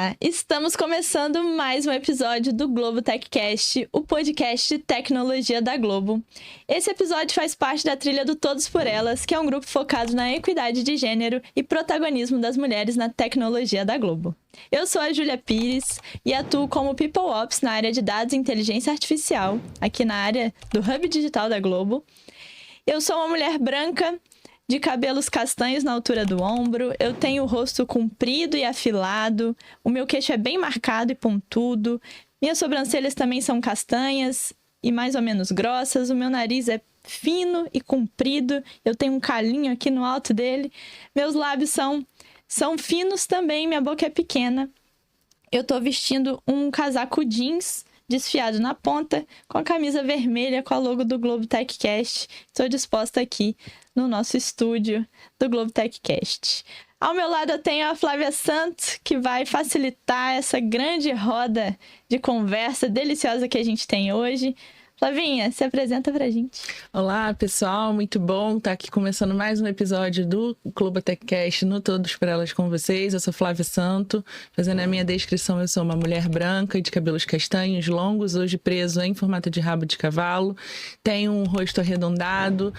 Olá! Estamos começando mais um episódio do Globo TechCast, o podcast de tecnologia da Globo. Esse episódio faz parte da trilha do Todos por Elas, que é um grupo focado na equidade de gênero e protagonismo das mulheres na tecnologia da Globo. Eu sou a Júlia Pires e atuo como People Ops na área de dados e inteligência artificial, aqui na área do Hub Digital da Globo. Eu sou uma mulher branca, de cabelos castanhos na altura do ombro, eu tenho o rosto comprido e afilado, o meu queixo é bem marcado e pontudo, minhas sobrancelhas também são castanhas e mais ou menos grossas, o meu nariz é fino e comprido, eu tenho um calinho aqui no alto dele, meus lábios são finos também, minha boca é pequena. Eu tô vestindo um casaco jeans desfiado na ponta, com a camisa vermelha com a logo do Globo TechCast. Estou disposta aqui no nosso estúdio do Globo TechCast. Ao meu lado eu tenho a Flávia Santos, que vai facilitar essa grande roda de conversa deliciosa que a gente tem hoje. Flavinha, se apresenta pra gente. Olá, pessoal, muito bom estar aqui começando mais um episódio do Globo TechCast no Todos por Elas com vocês. Eu sou Flávia Santo, fazendo a minha descrição, eu sou uma mulher branca de cabelos castanhos longos, hoje preso em formato de rabo de cavalo. Tenho um rosto arredondado,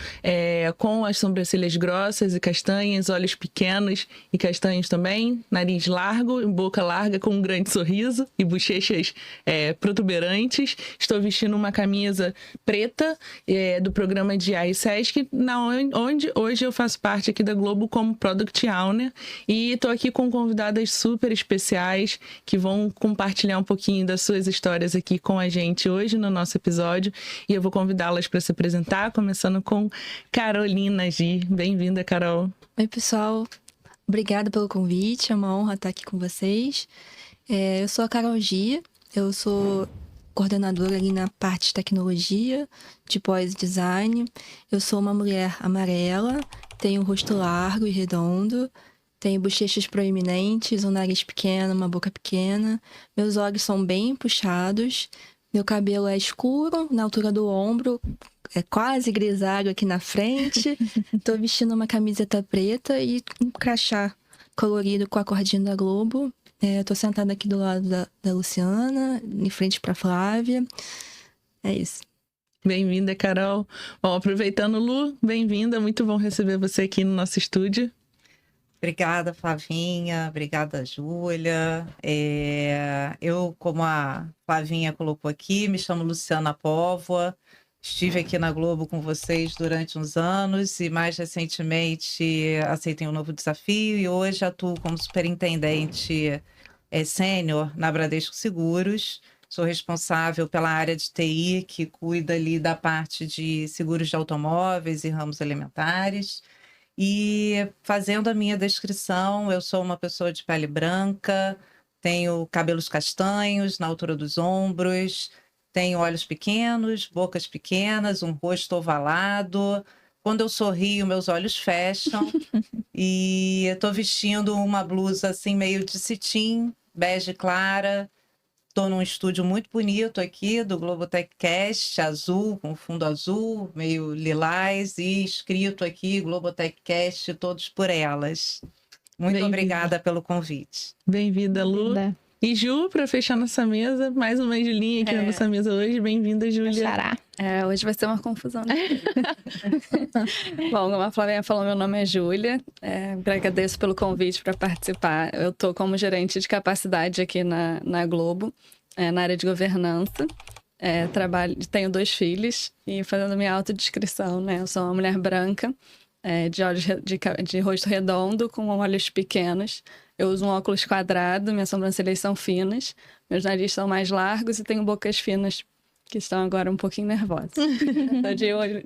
com as sobrancelhas grossas e castanhas, olhos pequenos e castanhos também, nariz largo, boca larga com um grande sorriso e bochechas protuberantes. Estou vestindo uma camisa preta do programa de AI Sesc, onde hoje eu faço parte aqui da Globo como Product Owner e estou aqui com convidadas super especiais que vão compartilhar um pouquinho das suas histórias aqui com a gente hoje no nosso episódio e eu vou convidá-las para se apresentar, começando com Carolina Gi. Bem-vinda, Carol. Oi, pessoal. Obrigada pelo convite, é uma honra estar aqui com vocês. Eu sou a Carol Gi, eu sou coordenadora ali na parte de tecnologia, de pós-design. Eu sou uma mulher amarela, tenho um rosto largo e redondo, tenho bochechas proeminentes, um nariz pequeno, uma boca pequena. Meus olhos são bem puxados, meu cabelo é escuro, na altura do ombro, é quase grisalho aqui na frente. Tô vestindo uma camiseta preta e um crachá colorido com a cordinha da Globo. Tô sentada aqui do lado da Luciana, em frente pra Flávia. É isso. Bem-vinda, Carol. Bom, aproveitando, Lu, bem-vinda. Muito bom receber você aqui no nosso estúdio. Obrigada, Flavinha. Obrigada, Júlia. Eu, como a Flavinha colocou aqui, me chamo Luciana Póvoa. Estive aqui na Globo com vocês durante uns anos e mais recentemente aceitei um novo desafio e hoje atuo como superintendente sênior na Bradesco Seguros. Sou responsável pela área de TI que cuida ali da parte de seguros de automóveis e ramos elementares. E fazendo a minha descrição, eu sou uma pessoa de pele branca, tenho cabelos castanhos na altura dos ombros, tenho olhos pequenos, bocas pequenas, um rosto ovalado. Quando eu sorrio, meus olhos fecham. E estou vestindo uma blusa assim meio de cetim, bege clara. Estou num estúdio muito bonito aqui do Globo TechCast, azul, com fundo azul, meio lilás. E escrito aqui, Globo TechCast, Todos por Elas. Muito obrigada pelo convite. Bem-vinda, Lu. Bem-vinda. E Ju, para fechar nossa mesa, mais uma Julinha aqui na nossa mesa hoje. Bem-vinda, Júlia. Hoje vai ser uma confusão. Bom, como a Flavinha falou, meu nome é Júlia. Agradeço pelo convite para participar. Eu estou como gerente de capacidade aqui na Globo, na área de governança. Tenho 2 filhos e fazendo minha autodescrição, né? Eu sou uma mulher branca, de rosto redondo, com olhos pequenos. Eu uso um óculos quadrado, minhas sobrancelhas são finas, meus narizes são mais largos e tenho bocas finas, que estão agora um pouquinho nervosas. Estou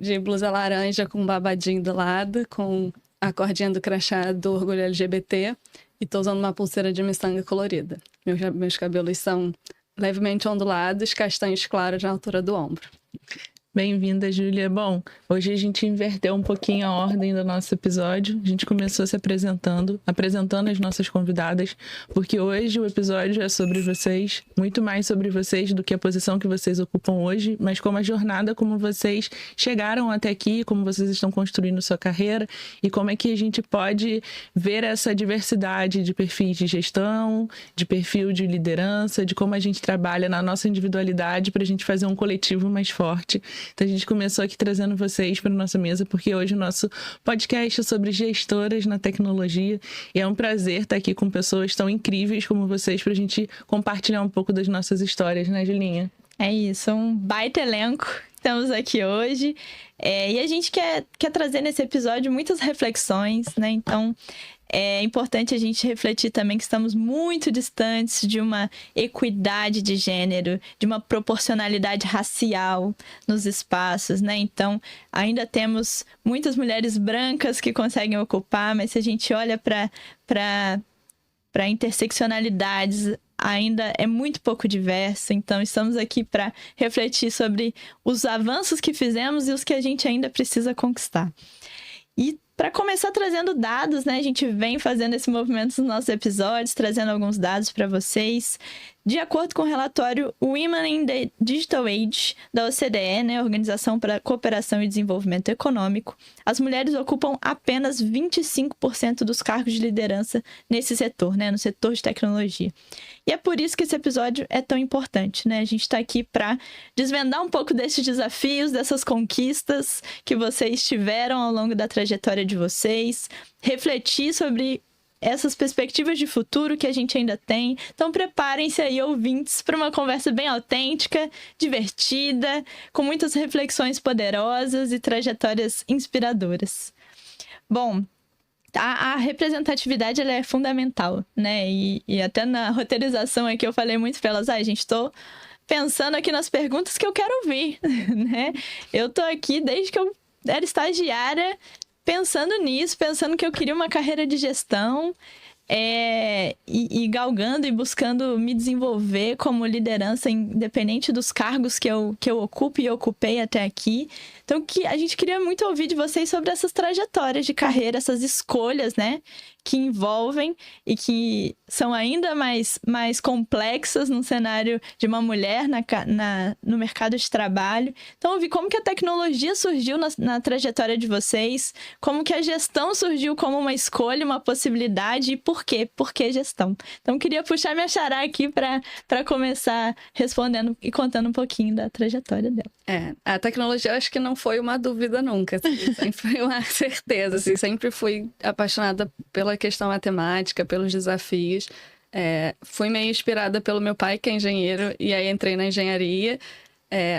de blusa laranja com um babadinho do lado, com a cordinha do crachá do Orgulho LGBT e estou usando uma pulseira de miçanga colorida. Meus cabelos são levemente ondulados, castanhos claros na altura do ombro. Bem-vinda, Júlia. Bom, hoje a gente inverteu um pouquinho a ordem do nosso episódio. A gente começou se apresentando as nossas convidadas, porque hoje o episódio é sobre vocês, muito mais sobre vocês do que a posição que vocês ocupam hoje, mas como a jornada, como vocês chegaram até aqui, como vocês estão construindo sua carreira e como é que a gente pode ver essa diversidade de perfis de gestão, de perfil de liderança, de como a gente trabalha na nossa individualidade para a gente fazer um coletivo mais forte. Então a gente começou aqui trazendo vocês para a nossa mesa, porque hoje o nosso podcast é sobre gestoras na tecnologia e é um prazer estar aqui com pessoas tão incríveis como vocês para a gente compartilhar um pouco das nossas histórias, né, Julinha? É isso, um baita elenco que estamos aqui hoje. E a gente quer trazer nesse episódio muitas reflexões, né? Então, é importante a gente refletir também que estamos muito distantes de uma equidade de gênero, de uma proporcionalidade racial nos espaços, né? Então, ainda temos muitas mulheres brancas que conseguem ocupar, mas se a gente olha para interseccionalidades, ainda é muito pouco diversa. Então, estamos aqui para refletir sobre os avanços que fizemos e os que a gente ainda precisa conquistar. E para começar trazendo dados, né? A gente vem fazendo esse movimento nos nossos episódios, trazendo alguns dados para vocês. De acordo com o relatório Women in the Digital Age, da OCDE, né, Organização para a Cooperação e Desenvolvimento Econômico, as mulheres ocupam apenas 25% dos cargos de liderança nesse setor, né, no setor de tecnologia. E é por isso que esse episódio é tão importante, né? A gente está aqui para desvendar um pouco desses desafios, dessas conquistas que vocês tiveram ao longo da trajetória de vocês, refletir sobre essas perspectivas de futuro que a gente ainda tem. Então, preparem-se aí, ouvintes, para uma conversa bem autêntica, divertida, com muitas reflexões poderosas e trajetórias inspiradoras. Bom, a representatividade ela é fundamental, né? E até na roteirização aqui eu falei muito para elas, gente, estou pensando aqui nas perguntas que eu quero ouvir, né? Eu tô aqui desde que eu era estagiária, pensando nisso, pensando que eu queria uma carreira de gestão e galgando e buscando me desenvolver como liderança, independente dos cargos que eu ocupo e ocupei até aqui. Então, a gente queria muito ouvir de vocês sobre essas trajetórias de carreira, essas escolhas, né? Que envolvem e que são ainda mais complexas no cenário de uma mulher no mercado de trabalho. Então, ouvir como que a tecnologia surgiu na trajetória de vocês, como que a gestão surgiu como uma escolha, uma possibilidade e por quê? Por que gestão? Então, queria puxar minha xará aqui para começar respondendo e contando um pouquinho da trajetória dela. A tecnologia eu acho que não foi uma dúvida nunca, assim, sempre foi uma certeza, assim, sempre fui apaixonada pela questão matemática, pelos desafios. Fui meio inspirada pelo meu pai, que é engenheiro, e aí entrei na engenharia.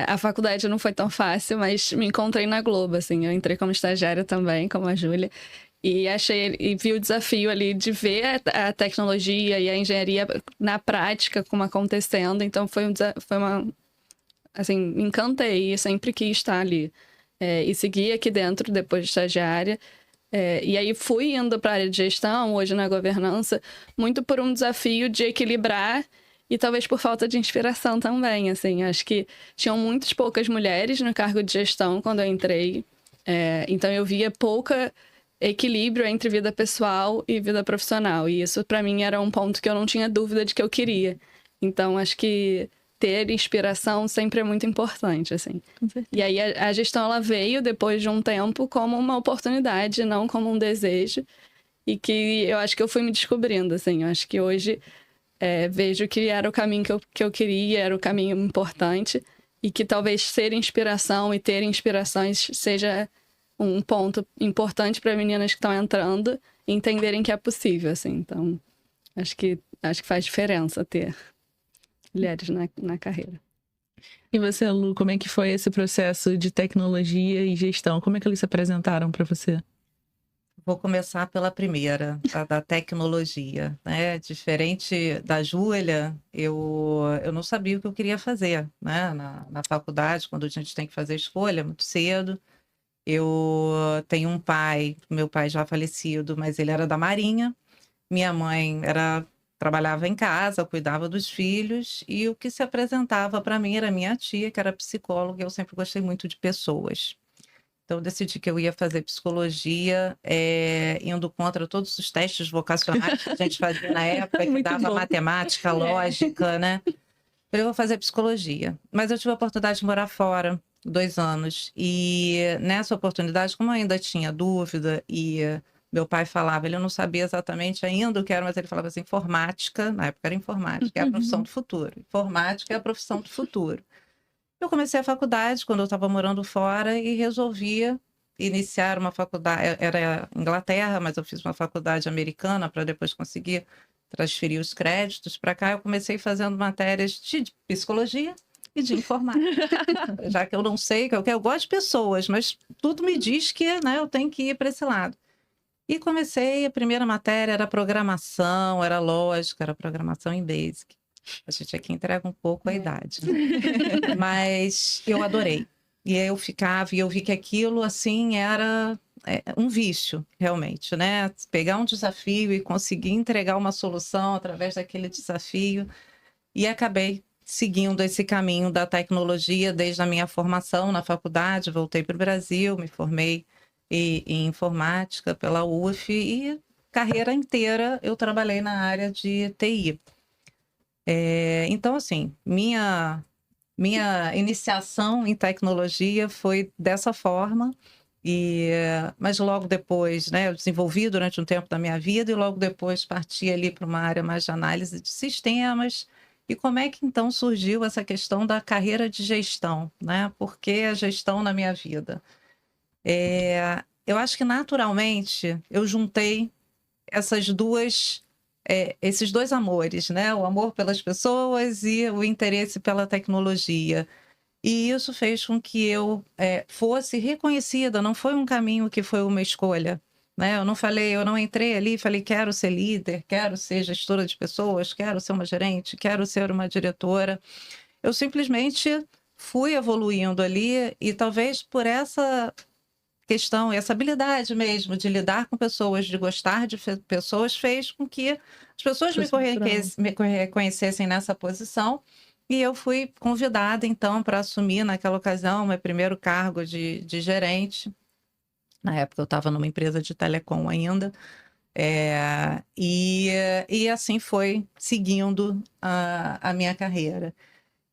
A faculdade não foi tão fácil, mas me encontrei na Globo, assim, eu entrei como estagiária também, como a Júlia, e vi o desafio ali de ver a tecnologia e a engenharia na prática, como acontecendo, então foi uma... Assim, me encantei e sempre quis estar ali. E segui aqui dentro, depois de estagiária. E aí fui indo para a área de gestão, hoje na governança, muito por um desafio de equilibrar e talvez por falta de inspiração também, assim. Acho que tinham muitas poucas mulheres no cargo de gestão quando eu entrei. Então eu via pouca equilíbrio entre vida pessoal e vida profissional. E isso, para mim, era um ponto que eu não tinha dúvida de que eu queria. Então, acho que ter inspiração sempre é muito importante, assim. E aí a gestão ela veio depois de um tempo como uma oportunidade, não como um desejo, e que eu acho que eu fui me descobrindo, assim. Eu acho que hoje vejo que era o caminho que eu queria, era o caminho importante, e que talvez ser inspiração e ter inspirações seja um ponto importante para meninas que estão entrando e entenderem que é possível, assim. Então, acho que faz diferença ter mulheres na carreira. E você, Lu, como é que foi esse processo de tecnologia e gestão? Como é que eles se apresentaram para você? Vou começar pela primeira, da tecnologia, né? Diferente da Júlia, eu não sabia o que eu queria fazer, né? Na faculdade, quando a gente tem que fazer escolha, muito cedo. Eu tenho um pai, meu pai já falecido, mas ele era da Marinha. Minha mãe era trabalhava em casa, cuidava dos filhos, e o que se apresentava para mim era minha tia, que era psicóloga, e eu sempre gostei muito de pessoas. Então, eu decidi que eu ia fazer psicologia, indo contra todos os testes vocacionais que a gente fazia na época, que Muito dava bom. matemática, lógica, né? Eu vou fazer psicologia. Mas eu tive a oportunidade de morar fora, 2 anos. E nessa oportunidade, como eu ainda tinha dúvida e meu pai falava, ele não sabia exatamente ainda o que era, mas ele falava assim, informática, na época era informática, é a profissão do futuro. Informática é a profissão do futuro. Eu comecei a faculdade quando eu estava morando fora e resolvia iniciar uma faculdade, era Inglaterra, mas eu fiz uma faculdade americana para depois conseguir transferir os créditos para cá. Eu comecei fazendo matérias de psicologia e de informática. Já que eu não sei, eu gosto de pessoas, mas tudo me diz que, né, eu tenho que ir para esse lado. E comecei, a primeira matéria era programação, era lógica, era programação em Basic. A gente aqui entrega um pouco a idade. Mas eu adorei. E aí eu ficava, e eu vi que aquilo, assim, era um vício, realmente, né? Pegar um desafio e conseguir entregar uma solução através daquele desafio. E acabei seguindo esse caminho da tecnologia desde a minha formação na faculdade. Voltei para o Brasil, me formei em informática pela UF e carreira inteira eu trabalhei na área de TI. Então, assim, minha iniciação em tecnologia foi dessa forma, mas logo depois, né, eu desenvolvi durante um tempo da minha vida e logo depois parti ali para uma área mais de análise de sistemas. E como é que então surgiu essa questão da carreira de gestão, né? Por que a gestão na minha vida? Eu acho que naturalmente eu juntei esses dois amores, né? O amor pelas pessoas e o interesse pela tecnologia. E isso fez com que eu fosse reconhecida, não foi um caminho que foi uma escolha, né? Eu não entrei ali e falei, quero ser líder, quero ser gestora de pessoas, quero ser uma gerente, quero ser uma diretora. Eu simplesmente fui evoluindo ali e talvez por essa questão, essa habilidade mesmo de lidar com pessoas, de gostar de pessoas, fez com que as pessoas me reconhecessem nessa posição. E eu fui convidada, então, para assumir, naquela ocasião, meu primeiro cargo de gerente. Na época, eu estava numa empresa de telecom ainda. E assim foi seguindo a minha carreira.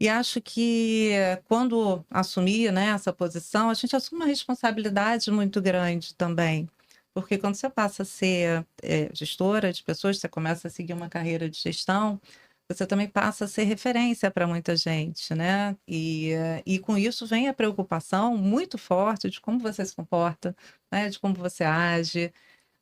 E acho que quando assumi, né, essa posição, a gente assume uma responsabilidade muito grande também. Porque quando você passa a ser gestora de pessoas, você começa a seguir uma carreira de gestão, você também passa a ser referência para muita gente, né? E com isso vem a preocupação muito forte de como você se comporta, né? De como você age.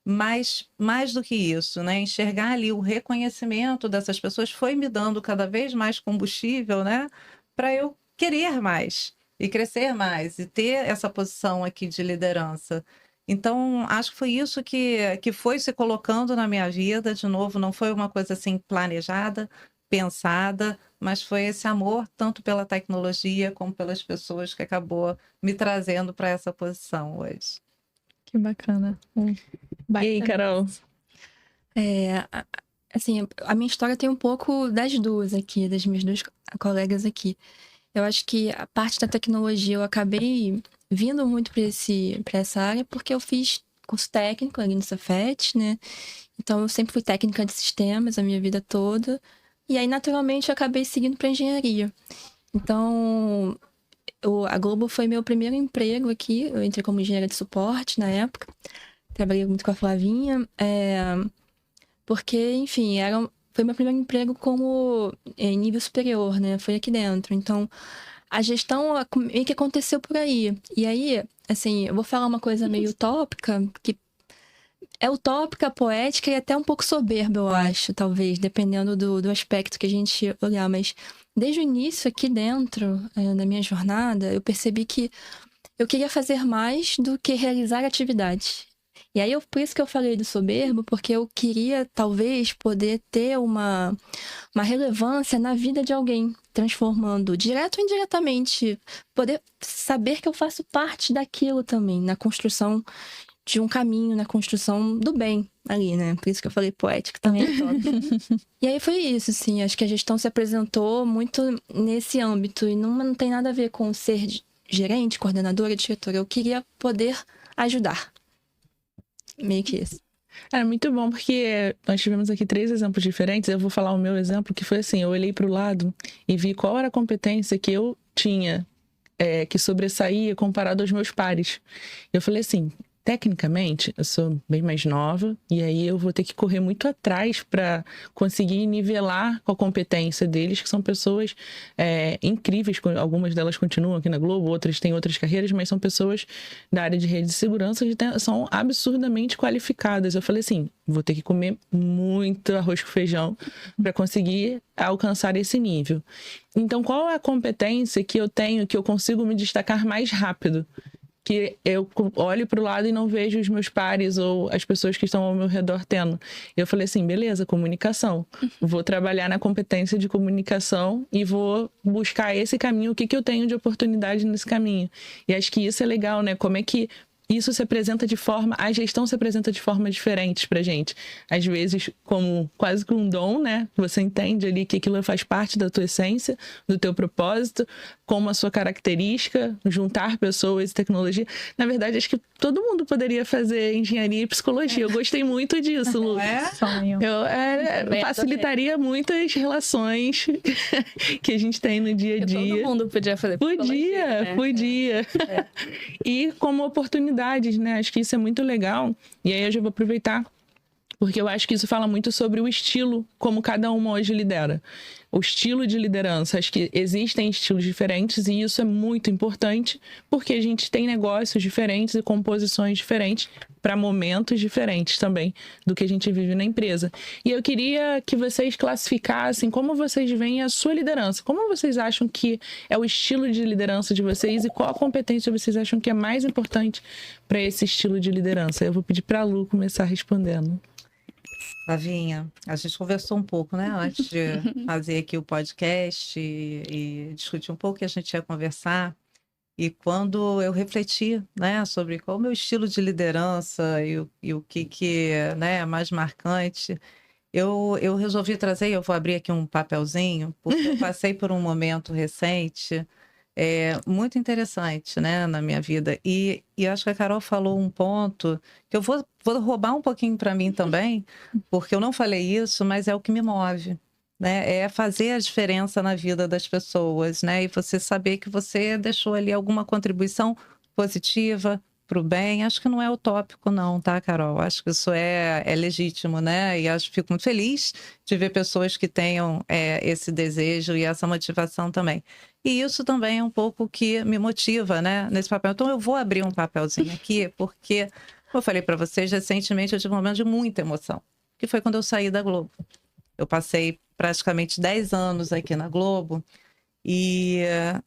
Mas, mais do que isso, né? Enxergar ali o reconhecimento dessas pessoas foi me dando cada vez mais combustível, né? Para eu querer mais e crescer mais e ter essa posição aqui de liderança. Então, acho que foi isso que foi se colocando na minha vida. De novo, não foi uma coisa assim planejada, pensada, mas foi esse amor tanto pela tecnologia como pelas pessoas que acabou me trazendo para essa posição hoje. Que bacana. E aí, Carol? Assim, a minha história tem um pouco das duas aqui, das minhas duas colegas aqui. Eu acho que a parte da tecnologia eu acabei vindo muito para essa área porque eu fiz curso técnico ali no Cefet, né? Então eu sempre fui técnica de sistemas a minha vida toda. E aí, naturalmente, eu acabei seguindo para engenharia. Então, a Globo foi meu primeiro emprego aqui. Eu entrei como engenheira de suporte na época. Trabalhei muito com a Flavinha. Porque, enfim, foi meu primeiro emprego como em nível superior, né? Foi aqui dentro. Então, a gestão meio que aconteceu por aí. E aí, assim, eu vou falar uma coisa meio utópica, que é utópica, poética e até um pouco soberba, eu acho, talvez, dependendo do aspecto que a gente olhar. Mas desde o início, aqui dentro da minha jornada, eu percebi que eu queria fazer mais do que realizar atividades. E aí, por isso que eu falei do soberbo, porque eu queria, talvez, poder ter uma relevância na vida de alguém, transformando, direto ou indiretamente, poder saber que eu faço parte daquilo também, na construção de um caminho na construção do bem ali, né? Por isso que eu falei poético também é top. E aí foi isso, assim. Acho que a gestão se apresentou muito nesse âmbito. E não tem nada a ver com ser gerente, coordenadora, diretora. Eu queria poder ajudar. Meio que isso. É muito bom, porque nós tivemos aqui 3 exemplos diferentes. Eu vou falar o meu exemplo, que foi assim, eu olhei para o lado e vi qual era a competência que eu tinha, que sobressaía comparado aos meus pares. Eu falei assim, tecnicamente, eu sou bem mais nova, e aí eu vou ter que correr muito atrás para conseguir nivelar com a competência deles, que são pessoas incríveis. Algumas delas continuam aqui na Globo, outras têm outras carreiras, mas são pessoas da área de rede de segurança que são absurdamente qualificadas. Eu falei assim, vou ter que comer muito arroz com feijão para conseguir alcançar esse nível. Então, qual é a competência que eu tenho, que eu consigo me destacar mais rápido? Que eu olho para o lado e não vejo os meus pares ou as pessoas que estão ao meu redor tendo. Eu falei assim, beleza, comunicação. Vou trabalhar na competência de comunicação e vou buscar esse caminho, o que eu tenho de oportunidade nesse caminho. E acho que isso é legal, né? Como é que isso se apresenta a gestão se apresenta de formas diferentes pra gente. Às vezes, como quase que um dom, né? Você entende ali que aquilo faz parte da tua essência, do teu propósito, como a sua característica, juntar pessoas e tecnologia. Na verdade, acho que todo mundo poderia fazer engenharia e psicologia. Eu gostei muito disso, Lu. Sonho. Facilitaria muitas relações que a gente tem no dia a dia. Todo mundo podia fazer psicologia, né? Podia. E como oportunidades, né? Acho que isso é muito legal. E aí eu já vou aproveitar, porque eu acho que isso fala muito sobre o estilo, como cada uma hoje lidera. O estilo de liderança. Acho que existem estilos diferentes e isso é muito importante, porque a gente tem negócios diferentes e composições diferentes para momentos diferentes também do que a gente vive na empresa. E eu queria que vocês classificassem como vocês veem a sua liderança. Como vocês acham que é o estilo de liderança de vocês e qual a competência vocês acham que é mais importante para esse estilo de liderança? Eu vou pedir para a Lu começar respondendo. Flavinha, a gente conversou um pouco, né, antes de fazer aqui o podcast e discutir um pouco o que a gente ia conversar. E quando eu refleti, né, sobre qual é o meu estilo de liderança e o que né, é mais marcante, eu resolvi trazer, eu vou abrir aqui um papelzinho, porque eu passei por um momento recente muito interessante, né, na minha vida. E acho que a Carol falou um ponto que eu vou roubar um pouquinho para mim também, porque eu não falei isso, mas é o que me move, né? É fazer a diferença na vida das pessoas, né? E você saber que você deixou ali alguma contribuição positiva para o bem. Acho que não é utópico não, tá, Carol? Acho que isso é legítimo, né? E fico muito feliz de ver pessoas que tenham esse desejo e essa motivação também. E isso também é um pouco o que me motiva, né, nesse papel. Então, eu vou abrir um papelzinho aqui, porque, como eu falei para vocês, recentemente eu tive um momento de muita emoção, que foi quando eu saí da Globo. Eu passei praticamente 10 anos aqui na Globo e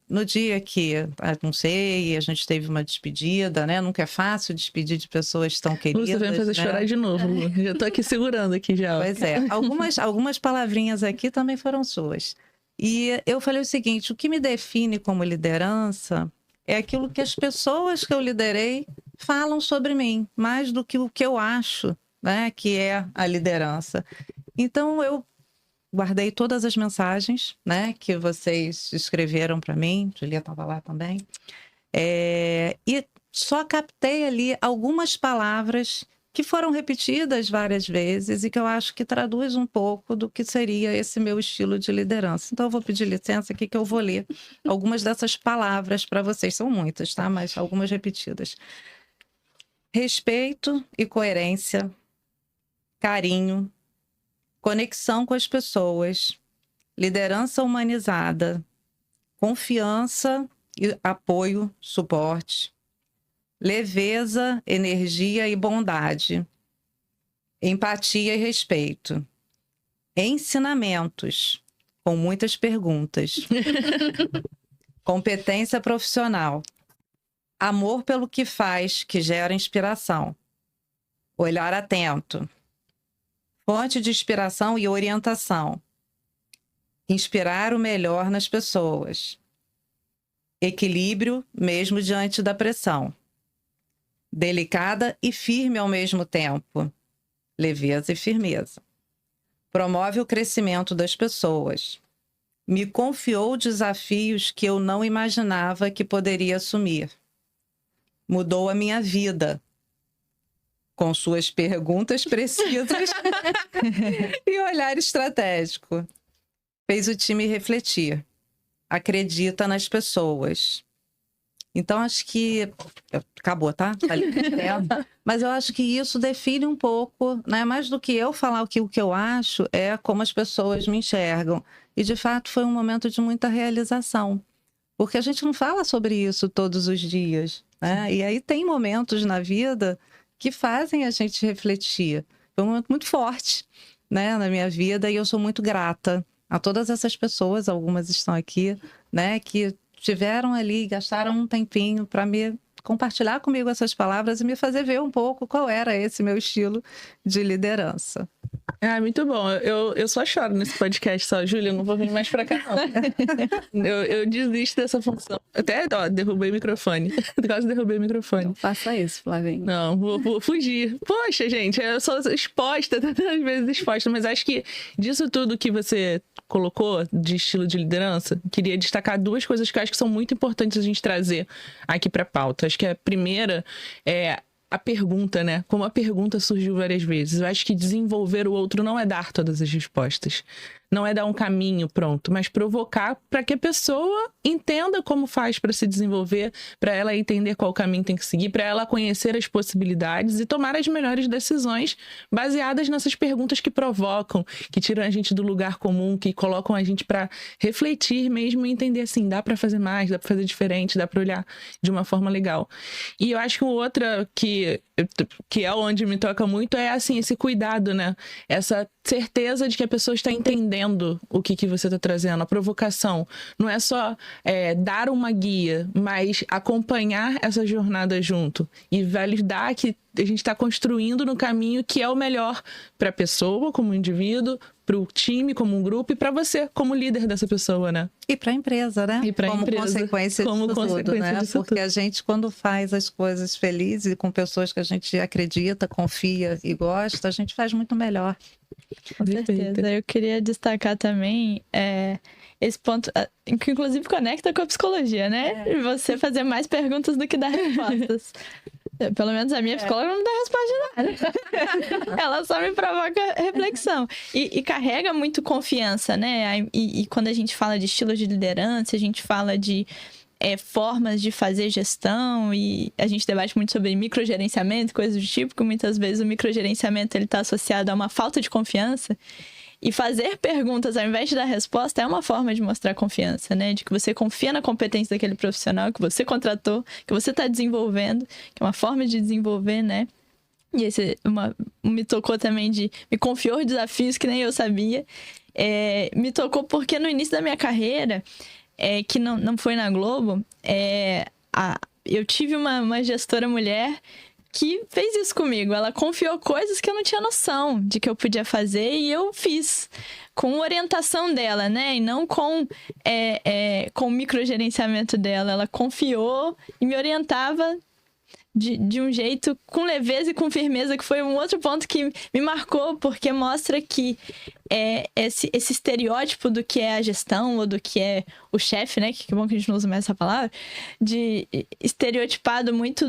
no dia que, não sei, a gente teve uma despedida, né? Nunca é fácil despedir de pessoas tão queridas. Lu, você vai me fazer chorar de novo, Lu. Já tô aqui segurando aqui já. Pois é. Algumas palavrinhas aqui também foram suas. E eu falei o seguinte, o que me define como liderança é aquilo que as pessoas que eu liderei falam sobre mim, mais do que o que eu acho, né, que é a liderança. Então, eu guardei todas as mensagens, né, que vocês escreveram para mim, Julia estava lá também, e só captei ali algumas palavras que foram repetidas várias vezes e que eu acho que traduz um pouco do que seria esse meu estilo de liderança. Então, eu vou pedir licença aqui que eu vou ler algumas dessas palavras para vocês. São muitas, tá? Mas algumas repetidas. Respeito e coerência, carinho, conexão com as pessoas, liderança humanizada, confiança e apoio, suporte, leveza, energia e bondade, empatia e respeito, ensinamentos, com muitas perguntas, competência profissional, amor pelo que faz, que gera inspiração, olhar atento, fonte de inspiração e orientação, inspirar o melhor nas pessoas, equilíbrio mesmo diante da pressão, delicada e firme ao mesmo tempo. Leveza e firmeza. Promove o crescimento das pessoas. Me confiou desafios que eu não imaginava que poderia assumir. Mudou a minha vida. Com suas perguntas precisas e olhar estratégico. Fez o time refletir. Acredita nas pessoas. Então, acho que... Acabou, tá? Mas eu acho que isso define um pouco, né? Mais do que eu falar o que eu acho, é como as pessoas me enxergam. E, de fato, foi um momento de muita realização. Porque a gente não fala sobre isso todos os dias, né? E aí tem momentos na vida que fazem a gente refletir. Foi um momento muito forte, né, na minha vida, e eu sou muito grata a todas essas pessoas, algumas estão aqui, né, que tiveram ali, gastaram um tempinho para me compartilhar comigo essas palavras e me fazer ver um pouco qual era esse meu estilo de liderança. Ah, muito bom. Eu só choro nesse podcast só, Júlia, eu não vou vir mais pra cá, não. Eu desisto dessa função. Até, ó, derrubei o microfone. Quase derrubei o microfone. Não faça isso, Flavinha. Não, vou fugir. Poxa, gente, eu sou exposta, tantas vezes exposta, mas acho que disso tudo que você colocou de estilo de liderança, queria destacar duas coisas que eu acho que são muito importantes a gente trazer aqui pra pauta. Acho que a primeira é a pergunta, né? Como a pergunta surgiu várias vezes. Eu acho que desenvolver o outro não é dar todas as respostas. Não é dar um caminho pronto, mas provocar para que a pessoa entenda como faz para se desenvolver, para ela entender qual caminho tem que seguir, para ela conhecer as possibilidades e tomar as melhores decisões baseadas nessas perguntas que provocam, que tiram a gente do lugar comum, que colocam a gente para refletir mesmo e entender assim, dá para fazer mais, dá para fazer diferente, dá para olhar de uma forma legal. E eu acho que outra que é onde me toca muito é assim, esse cuidado, né? Essa certeza de que a pessoa está entendendo o que você está trazendo, a provocação. Não é só dar uma guia, mas acompanhar essa jornada junto e validar que a gente está construindo no caminho que é o melhor para a pessoa como indivíduo, para o time como um grupo e para você como líder dessa pessoa, né? E para a empresa, né? E para a empresa. Consequência como disso consequência tudo, né? disso Porque tudo. a gente, quando faz as coisas felizes e com pessoas que a gente acredita, confia e gosta, a gente faz muito melhor. Com certeza. Eu queria destacar também esse ponto, que inclusive conecta com a psicologia, né? Você fazer mais perguntas do que dar respostas. Pelo menos a minha psicóloga não dá resposta de nada. Ela só me provoca reflexão. E carrega muito confiança, né? E quando a gente fala de estilo de liderança, a gente fala de formas de fazer gestão e a gente debate muito sobre microgerenciamento, coisas do tipo, que muitas vezes o microgerenciamento está associado a uma falta de confiança. E fazer perguntas ao invés de dar resposta é uma forma de mostrar confiança, né? De que você confia na competência daquele profissional que você contratou, que você está desenvolvendo, que é uma forma de desenvolver, né? E esse me tocou também me confiou desafios que nem eu sabia. Me tocou porque no início da minha carreira, que não foi na Globo, eu tive uma gestora mulher que fez isso comigo. Ela confiou coisas que eu não tinha noção de que eu podia fazer e eu fiz com orientação dela, né? E não com o microgerenciamento dela. Ela confiou e me orientava de um jeito com leveza e com firmeza, que foi um outro ponto que me marcou, porque mostra que esse estereótipo do que é a gestão ou do que é o chefe, né? Que bom que a gente não usa mais essa palavra, de estereotipado muito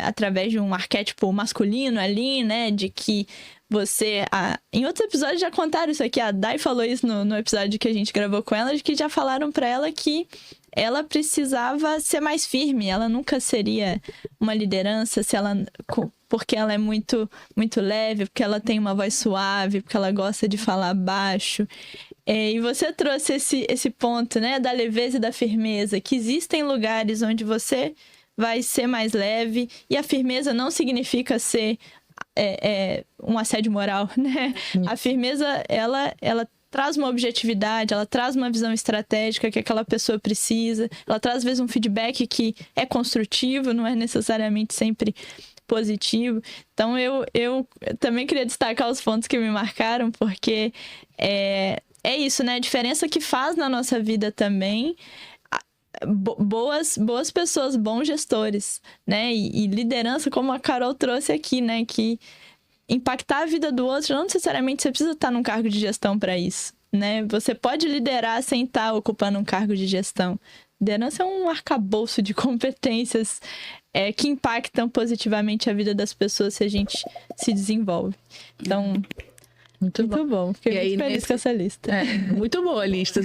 através de um arquétipo masculino ali, né? De que você... em outros episódios já contaram isso aqui, a Dai falou isso no episódio que a gente gravou com ela, de que já falaram pra ela que ela precisava ser mais firme, ela nunca seria uma liderança porque ela é muito, muito leve, porque ela tem uma voz suave, porque ela gosta de falar baixo. E você trouxe esse ponto, né, da leveza e da firmeza, que existem lugares onde você vai ser mais leve, e a firmeza não significa ser um assédio moral, né? A firmeza, ela traz uma objetividade, ela traz uma visão estratégica que aquela pessoa precisa, ela traz, às vezes, um feedback que é construtivo, não é necessariamente sempre positivo. Então, eu também queria destacar os pontos que me marcaram, porque é isso, né? A diferença que faz na nossa vida também, boas pessoas, bons gestores, né? E liderança, como a Carol trouxe aqui, né? Que impactar a vida do outro, não necessariamente você precisa estar num cargo de gestão para isso, né? Você pode liderar sem estar ocupando um cargo de gestão. Liderança é um arcabouço de competências que impactam positivamente a vida das pessoas se a gente se desenvolve. Então, muito bom. Fiquei muito feliz com essa lista. Muito boa a lista.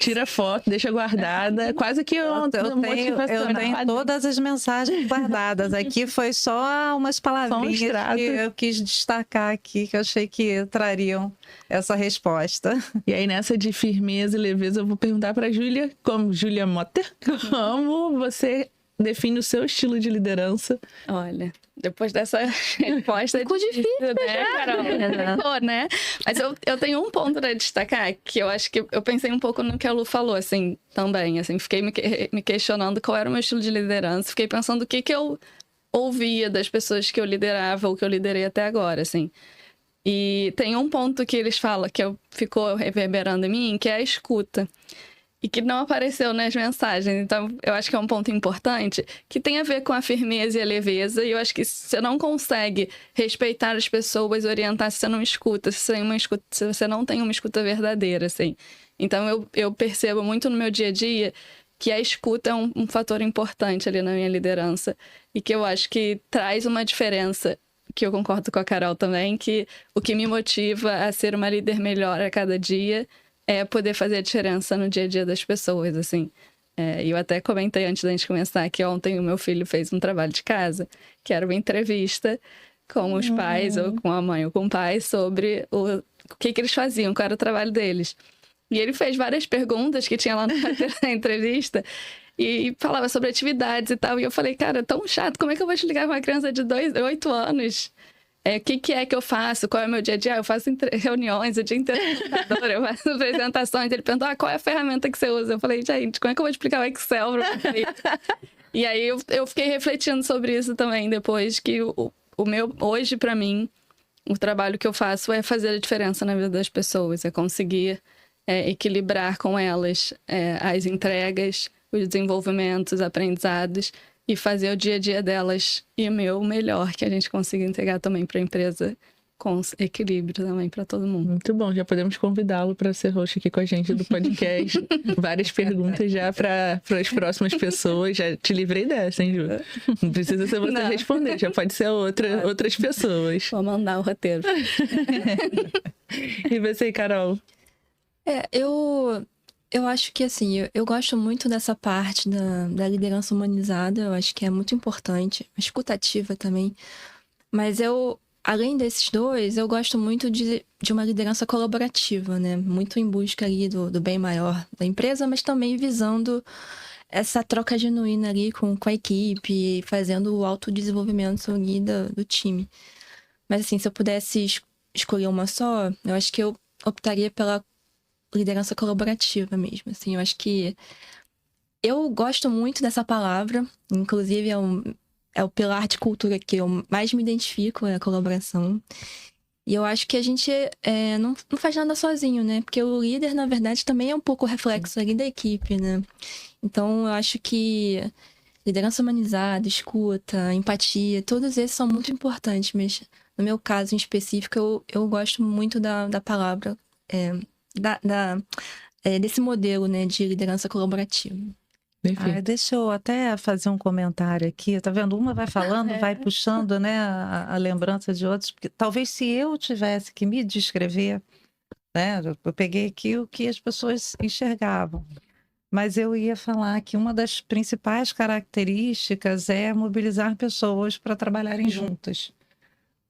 Tira foto, deixa guardada. Quase que eu tenho todas as mensagens guardadas. Aqui foi só umas palavrinhas que eu quis destacar aqui, que eu achei que trariam essa resposta. E aí, nessa de firmeza e leveza, eu vou perguntar para Júlia, como Júlia Motter, como você define o seu estilo de liderança? Olha, depois dessa resposta ficou difícil, né, Carol? Né? Mas eu tenho um ponto para destacar, que eu acho que eu pensei um pouco no que a Lu falou, assim, também, assim, fiquei me questionando qual era o meu estilo de liderança, fiquei pensando o que eu ouvia das pessoas que eu liderava ou que eu liderei até agora, assim. E tem um ponto que eles falam, que ficou reverberando em mim, que é a escuta. E que não apareceu nas mensagens. Então, eu acho que é um ponto importante, que tem a ver com a firmeza e a leveza. E eu acho que se você não consegue respeitar as pessoas, orientar, se você não escuta, se você não tem uma escuta verdadeira, assim. Então, eu percebo muito no meu dia a dia que a escuta é um fator importante ali na minha liderança. E que eu acho que traz uma diferença, que eu concordo com a Carol também, que o que me motiva a ser uma líder melhor a cada dia é poder fazer a diferença no dia a dia das pessoas, assim. E eu até comentei antes da gente começar que ontem o meu filho fez um trabalho de casa, que era uma entrevista com os pais, ou com a mãe ou com o pai, sobre o que eles faziam, qual era o trabalho deles. E ele fez várias perguntas que tinha lá na entrevista, e falava sobre atividades e tal. E eu falei, cara, é tão chato, como é que eu vou te ligar com uma criança de 8 anos? O que é que eu faço? Qual é o meu dia a dia? Eu faço reuniões o dia inteiro no computador, eu faço apresentações. Ele perguntou, qual é a ferramenta que você usa? Eu falei, gente, como é que eu vou explicar o Excel pra você? E aí eu fiquei refletindo sobre isso também depois, que o meu, hoje pra mim, o trabalho que eu faço é fazer a diferença na vida das pessoas, é conseguir equilibrar com elas as entregas, os desenvolvimentos, os aprendizados, e fazer o dia a dia delas e o meu melhor, que a gente consiga entregar também para a empresa com equilíbrio também para todo mundo. Muito bom, já podemos convidá-lo para ser host aqui com a gente do podcast. Várias perguntas já para as próximas pessoas. Já te livrei dessa, hein, Ju? Não precisa ser você responder, já pode ser outras pessoas. Vou mandar o roteiro. E você, Carol? Eu acho que, assim, eu gosto muito dessa parte da liderança humanizada. Eu acho que é muito importante. Escutativa também. Mas além desses dois, eu gosto muito de uma liderança colaborativa, né? Muito em busca ali do bem maior da empresa, mas também visando essa troca genuína ali com a equipe, fazendo o autodesenvolvimento ali do time. Mas, assim, se eu pudesse escolher uma só, eu acho que eu optaria pela liderança colaborativa mesmo, assim. Eu acho que eu gosto muito dessa palavra, inclusive é o pilar de cultura que eu mais me identifico, é a colaboração. E eu acho que a gente não faz nada sozinho, né? Porque o líder, na verdade, também é um pouco reflexo ali da equipe, né? Então, eu acho que liderança humanizada, escuta, empatia, todos esses são muito importantes, mas no meu caso em específico, eu gosto muito da palavra, desse modelo, né, de liderança colaborativa. Deixa eu até fazer um comentário aqui. Tá vendo? Uma vai falando, vai puxando, né, a lembrança de outros. Porque talvez se eu tivesse que me descrever, né, eu peguei aqui o que as pessoas enxergavam. Mas eu ia falar que uma das principais características é mobilizar pessoas para trabalharem juntas.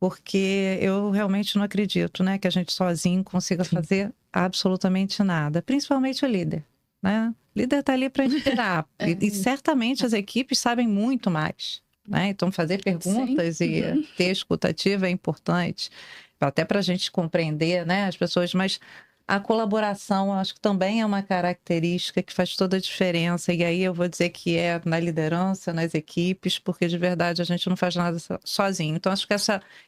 Porque eu realmente não acredito, né, que a gente sozinho consiga fazer absolutamente nada. Principalmente o líder, né? O líder está ali para inspirar. E certamente as equipes sabem muito mais, né? Então fazer perguntas e ter escutativa é importante. Até para a gente compreender, né, as pessoas. Mas a colaboração, eu acho que também é uma característica que faz toda a diferença. E aí eu vou dizer que é na liderança, nas equipes, porque de verdade a gente não faz nada sozinho. Então acho que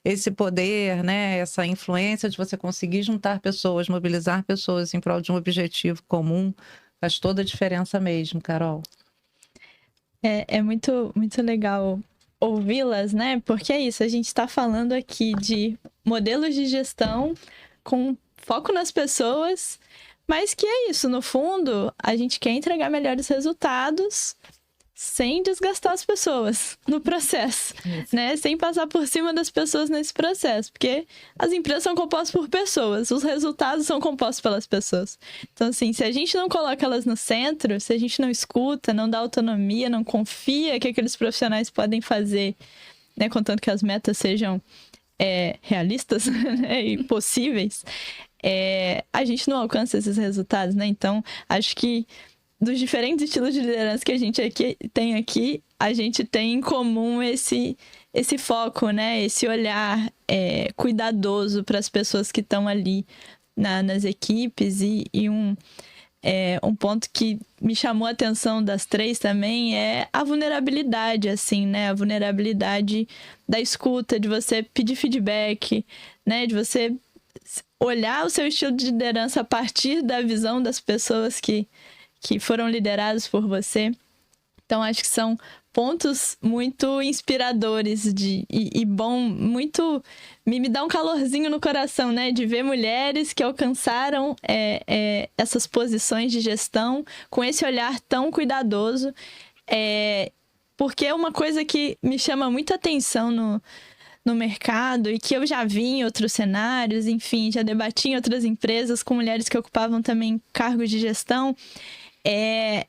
esse poder, né, essa influência de você conseguir juntar pessoas, mobilizar pessoas em prol de um objetivo comum, Faz toda a diferença mesmo, Carol. É muito, muito legal ouvi-las, né? Porque é isso, a gente está falando aqui de modelos de gestão com foco nas pessoas, mas que é isso, no fundo, a gente quer entregar melhores resultados sem desgastar as pessoas no processo, né? Sem passar por cima das pessoas nesse processo, porque as empresas são compostas por pessoas, os resultados são compostos pelas pessoas. Então, assim, se a gente não coloca elas no centro, se a gente não escuta, não dá autonomia, não confia que aqueles profissionais podem fazer, né? Contanto que as metas sejam realistas, né? E possíveis, a gente não alcança esses resultados, né? Então, acho que dos diferentes estilos de liderança que a gente tem aqui, a gente tem em comum esse foco, né? Esse olhar cuidadoso para as pessoas que estão ali nas equipes. E um ponto que me chamou a atenção das três também é a vulnerabilidade, assim, né? A vulnerabilidade da escuta, de você pedir feedback, né? De você olhar o seu estilo de liderança a partir da visão das pessoas que foram liderados por você. Então, acho que são pontos muito inspiradores e bom, muito... Me dá um calorzinho no coração, né? De ver mulheres que alcançaram essas posições de gestão com esse olhar tão cuidadoso. Porque é uma coisa que me chama muita atenção no mercado e que eu já vi em outros cenários, enfim, já debati em outras empresas com mulheres que ocupavam também cargos de gestão.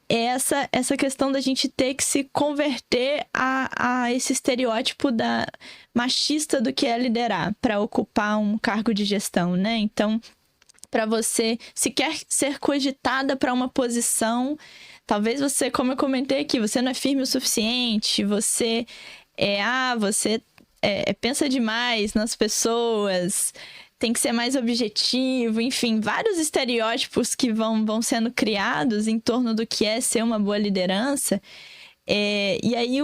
Essa questão da gente ter que se converter a esse estereótipo machista do que é liderar para ocupar um cargo de gestão, né? Então, para você, se quer ser cogitada para uma posição, talvez você, como eu comentei aqui, você não é firme o suficiente, você pensa demais nas pessoas, tem que ser mais objetivo, enfim, vários estereótipos que vão sendo criados em torno do que é ser uma boa liderança. E aí,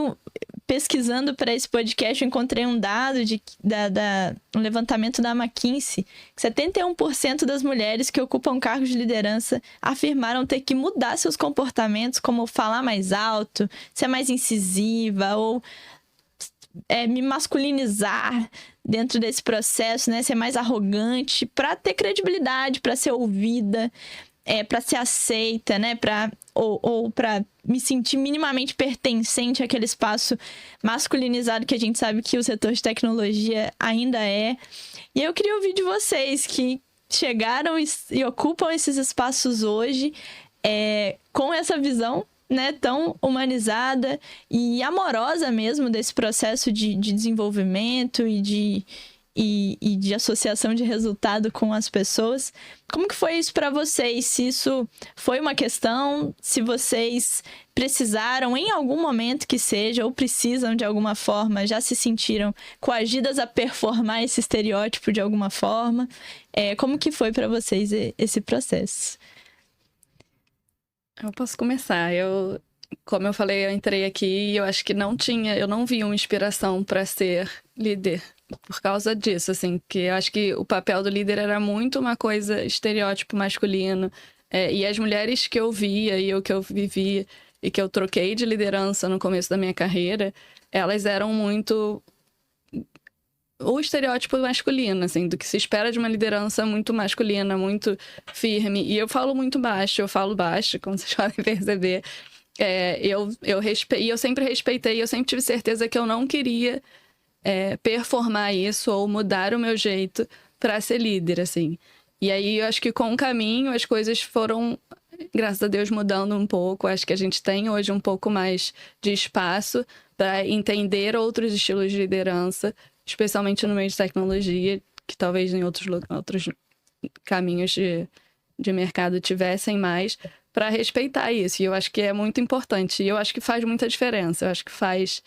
pesquisando para esse podcast, eu encontrei um dado um levantamento da McKinsey, que 71% das mulheres que ocupam cargos de liderança afirmaram ter que mudar seus comportamentos, como falar mais alto, ser mais incisiva ou me masculinizar dentro desse processo, né? Ser mais arrogante para ter credibilidade, para ser ouvida, para ser aceita, né? Ou para me sentir minimamente pertencente àquele espaço masculinizado que a gente sabe que o setor de tecnologia ainda é. E eu queria ouvir de vocês que chegaram e ocupam esses espaços hoje com essa visão, né, tão humanizada e amorosa mesmo desse processo de desenvolvimento e de associação de resultado com as pessoas. Como que foi isso para vocês? Se isso foi uma questão, se vocês precisaram em algum momento que seja, ou precisam de alguma forma, já se sentiram coagidas a performar esse estereótipo de alguma forma. Como que foi para vocês esse processo? Eu posso começar. Como eu falei, eu entrei aqui e eu acho que eu não vi uma inspiração para ser líder por causa disso, assim, que eu acho que o papel do líder era muito uma coisa estereótipo masculino, e as mulheres que eu via e o que eu vivia e que eu troquei de liderança no começo da minha carreira, elas eram muito o estereótipo masculino, assim, do que se espera de uma liderança muito masculina, muito firme. E eu falo muito baixo, como vocês podem perceber. Eu sempre respeitei, eu sempre tive certeza que eu não queria performar isso ou mudar o meu jeito para ser líder, assim. E aí eu acho que com o caminho as coisas foram, graças a Deus, mudando um pouco. Acho que a gente tem hoje um pouco mais de espaço para entender outros estilos de liderança, especialmente no meio de tecnologia, que talvez em outros caminhos de mercado tivessem mais, para respeitar isso. E eu acho que é muito importante. E eu acho que faz muita diferença. Eu acho que faz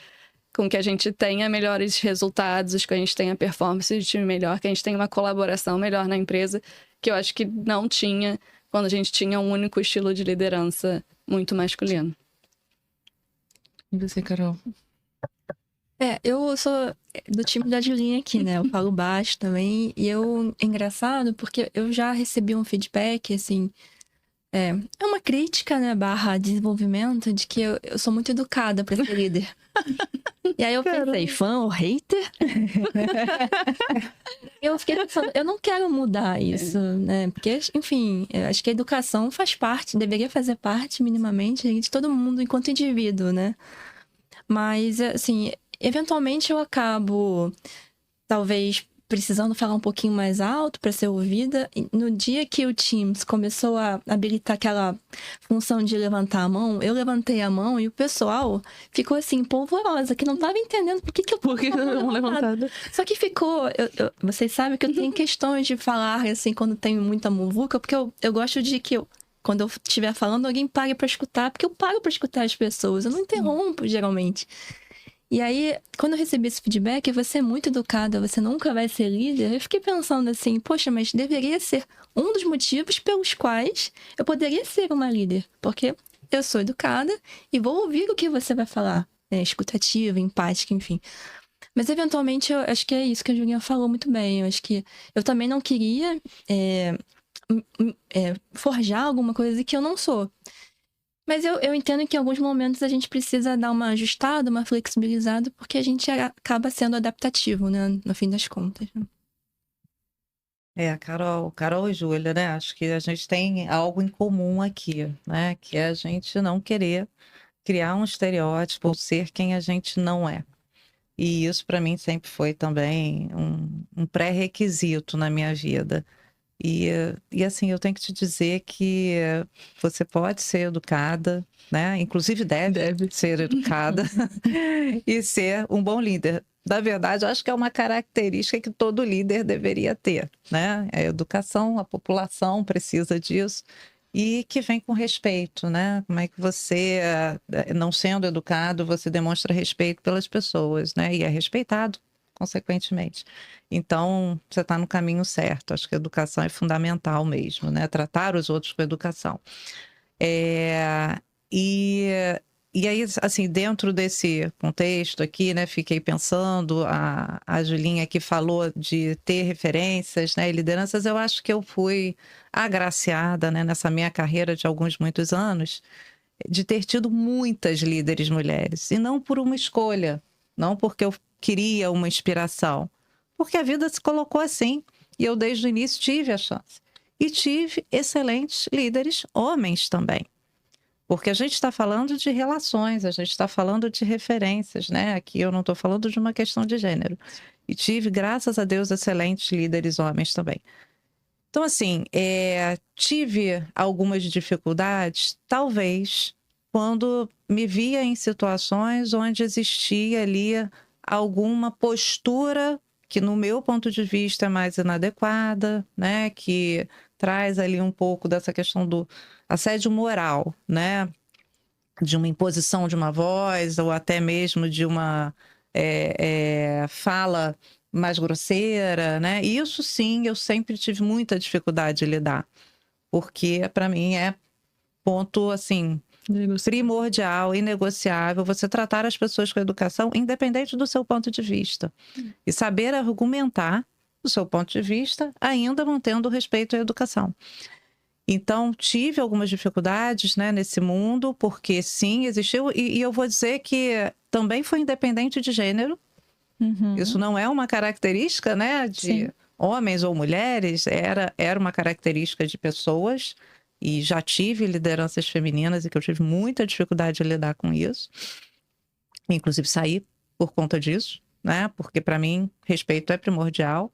com que a gente tenha melhores resultados, que a gente tenha performance de time melhor, que a gente tenha uma colaboração melhor na empresa, que eu acho que não tinha quando a gente tinha um único estilo de liderança muito masculino. E você, Carol? Eu sou do time da Julinha aqui, né? Eu falo baixo também. E é engraçado porque eu já recebi um feedback, assim, É uma crítica, né, / desenvolvimento, de que eu sou muito educada pra ser líder. E aí eu pensei, fã ou hater? Eu fiquei pensando, eu não quero mudar isso, né? Porque, enfim, eu acho que a educação faz parte, deveria fazer parte minimamente de todo mundo enquanto indivíduo, né? Mas, assim, eventualmente eu acabo, talvez, precisando falar um pouquinho mais alto para ser ouvida. E no dia que o Teams começou a habilitar aquela função de levantar a mão, eu levantei a mão e o pessoal ficou assim, polvorosa, que não tava entendendo por que eu Por que não levantada? Só que ficou... vocês sabem que eu tenho questões de falar, assim, quando tem muita muvuca, porque eu gosto de que quando eu estiver falando, alguém pare para escutar, porque eu paro para escutar as pessoas, eu não interrompo, geralmente. E aí, quando eu recebi esse feedback, você é muito educada, você nunca vai ser líder, eu fiquei pensando assim, poxa, mas deveria ser um dos motivos pelos quais eu poderia ser uma líder, porque eu sou educada e vou ouvir o que você vai falar, né? Escutativa, empática, enfim. Mas, eventualmente, eu acho que é isso que a Julinha falou muito bem, eu acho que eu também não queria forjar alguma coisa que eu não sou. Mas eu entendo que em alguns momentos a gente precisa dar uma ajustada, uma flexibilizada, porque a gente acaba sendo adaptativo, né? No fim das contas. Carol e Júlia, né? Acho que a gente tem algo em comum aqui, né? Que é a gente não querer criar um estereótipo ou ser quem a gente não é. E isso, para mim, sempre foi também um pré-requisito na minha vida. E assim, eu tenho que te dizer que você pode ser educada, né? Inclusive deve ser educada e ser um bom líder. Na verdade, eu acho que é uma característica que todo líder deveria ter, né? A educação, a população precisa disso e que vem com respeito, né? Como é que você, não sendo educado, você demonstra respeito pelas pessoas, né? E é respeitado, consequentemente. Então, você está no caminho certo. Acho que a educação é fundamental mesmo, né? Tratar os outros com educação. E aí, assim, dentro desse contexto aqui, né, fiquei pensando, a Julinha aqui falou de ter referências, né, e lideranças, eu acho que eu fui agraciada, né, nessa minha carreira de muitos anos, de ter tido muitas líderes mulheres, e não por uma escolha, não porque eu queria uma inspiração, porque a vida se colocou assim, e eu desde o início tive a chance. E tive excelentes líderes, homens também. Porque a gente está falando de relações, a gente está falando de referências, né? Aqui eu não estou falando de uma questão de gênero. E tive, graças a Deus, excelentes líderes homens também. Então, assim, tive algumas dificuldades, talvez, quando me via em situações onde existia ali alguma postura que, no meu ponto de vista, é mais inadequada, né? Que traz ali um pouco dessa questão do assédio moral, né? De uma imposição de uma voz, ou até mesmo de uma fala mais grosseira, né? Isso sim, eu sempre tive muita dificuldade de lidar, porque para mim é ponto assim primordial, inegociável, você tratar as pessoas com educação, independente do seu ponto de vista, e saber argumentar o seu ponto de vista, ainda mantendo o respeito à educação. Então, tive algumas dificuldades, né, nesse mundo, porque sim, existiu, e eu vou dizer que também foi independente de gênero. Isso não é uma característica, né, de sim. Homens ou mulheres, era uma característica de pessoas, e já tive lideranças femininas e que eu tive muita dificuldade de lidar com isso. Inclusive saí por conta disso, né, porque para mim respeito é primordial.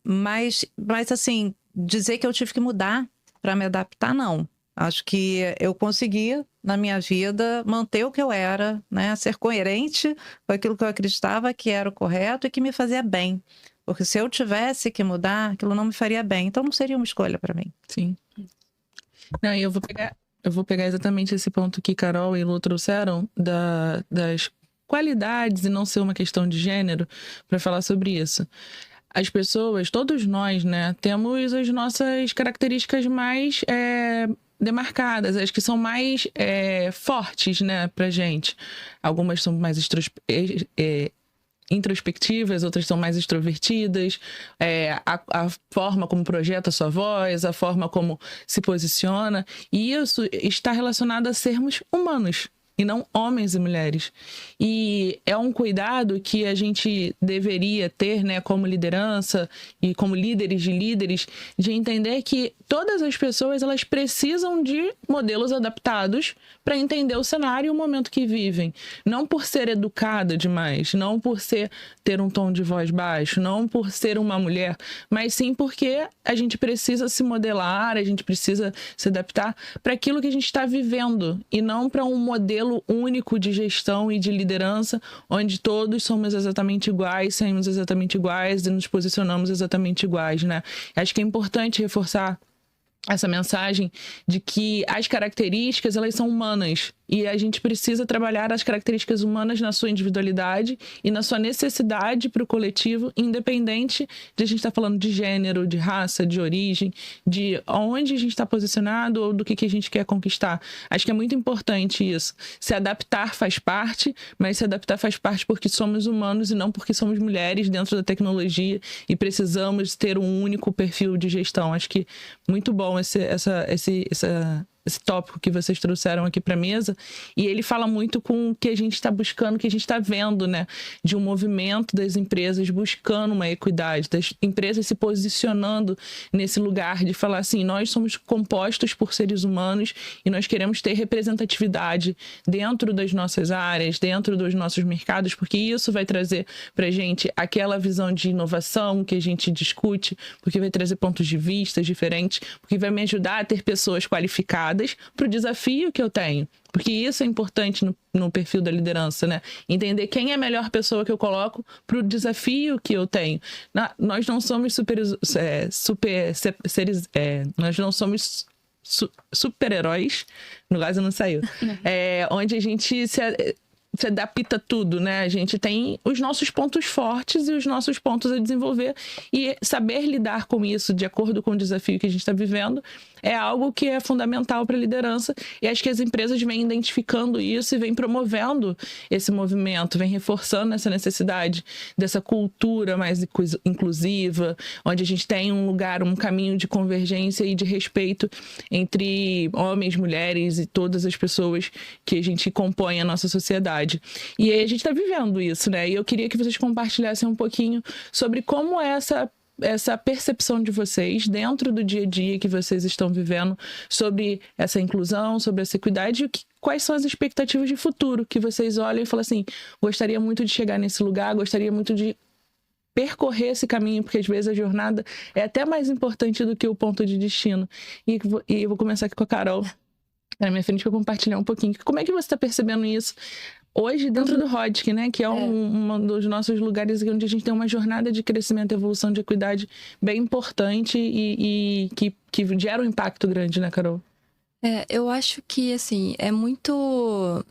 Mas assim, dizer que eu tive que mudar para me adaptar, não. Acho que eu consegui, na minha vida, manter o que eu era, né? Ser coerente com aquilo que eu acreditava que era o correto e que me fazia bem. Porque se eu tivesse que mudar, aquilo não me faria bem. Então, não seria uma escolha para mim. Sim. Não, e eu vou pegar exatamente esse ponto que Carol e Lu trouxeram das qualidades e não ser uma questão de gênero para falar sobre isso. As pessoas, todos nós, né, temos as nossas características mais demarcadas, as que são mais fortes, né, pra gente. Algumas são mais introspectivas, outras são mais extrovertidas, a forma como projeta a sua voz, a forma como se posiciona, e isso está relacionado a sermos humanos e não homens e mulheres. E é um cuidado que a gente deveria ter, né, como liderança e como líderes, de entender que todas as pessoas, elas precisam de modelos adaptados para entender o cenário e o momento que vivem. Não por ser educada demais, não por ter um tom de voz baixo, não por ser uma mulher, mas sim porque a gente precisa se modelar, a gente precisa se adaptar para aquilo que a gente está vivendo e não para um modelo único de gestão e de liderança, onde todos somos exatamente iguais, saímos exatamente iguais e nos posicionamos exatamente iguais, né? Acho que é importante reforçar essa mensagem de que as características, elas são humanas e a gente precisa trabalhar as características humanas na sua individualidade e na sua necessidade para o coletivo, independente de a gente estar falando de gênero, de raça, de origem, de onde a gente está posicionado ou do que a gente quer conquistar. Acho que é muito importante isso. Se adaptar faz parte, mas se adaptar faz parte porque somos humanos e não porque somos mulheres dentro da tecnologia e precisamos ter um único perfil de gestão. Acho que muito bom esse tópico que vocês trouxeram aqui para a mesa, e ele fala muito com o que a gente está buscando, o que a gente está vendo, né? De um movimento das empresas buscando uma equidade, das empresas se posicionando nesse lugar de falar assim, nós somos compostos por seres humanos e nós queremos ter representatividade dentro das nossas áreas, dentro dos nossos mercados, porque isso vai trazer para a gente aquela visão de inovação que a gente discute, porque vai trazer pontos de vista diferentes, porque vai me ajudar a ter pessoas qualificadas para o desafio que eu tenho. Porque isso é importante no perfil da liderança, né? Entender quem é a melhor pessoa que eu coloco para o desafio que eu tenho. Nós não somos nós não somos super-heróis, no caso não saiu, onde a gente se adapta a tudo, né? A gente tem os nossos pontos fortes e os nossos pontos a desenvolver, e saber lidar com isso de acordo com o desafio que a gente está vivendo é algo que é fundamental para a liderança, e acho que as empresas vêm identificando isso e vêm promovendo esse movimento, vêm reforçando essa necessidade dessa cultura mais inclusiva, onde a gente tem um lugar, um caminho de convergência e de respeito entre homens, mulheres e todas as pessoas que a gente compõe a nossa sociedade. E aí a gente está vivendo isso, né? E eu queria que vocês compartilhassem um pouquinho sobre como é essa percepção de vocês dentro do dia a dia que vocês estão vivendo sobre essa inclusão, sobre essa equidade, e quais são as expectativas de futuro que vocês olham e falam assim, gostaria muito de chegar nesse lugar, gostaria muito de percorrer esse caminho, porque às vezes a jornada é até mais importante do que o ponto de destino. E eu vou começar aqui com a Carol na minha frente para compartilhar um pouquinho. Como é que você está percebendo isso hoje dentro do RODC, né? Que é um dos nossos lugares onde a gente tem uma jornada de crescimento e evolução de equidade bem importante e que gera um impacto grande, né, Carol? Eu acho que, assim, é muito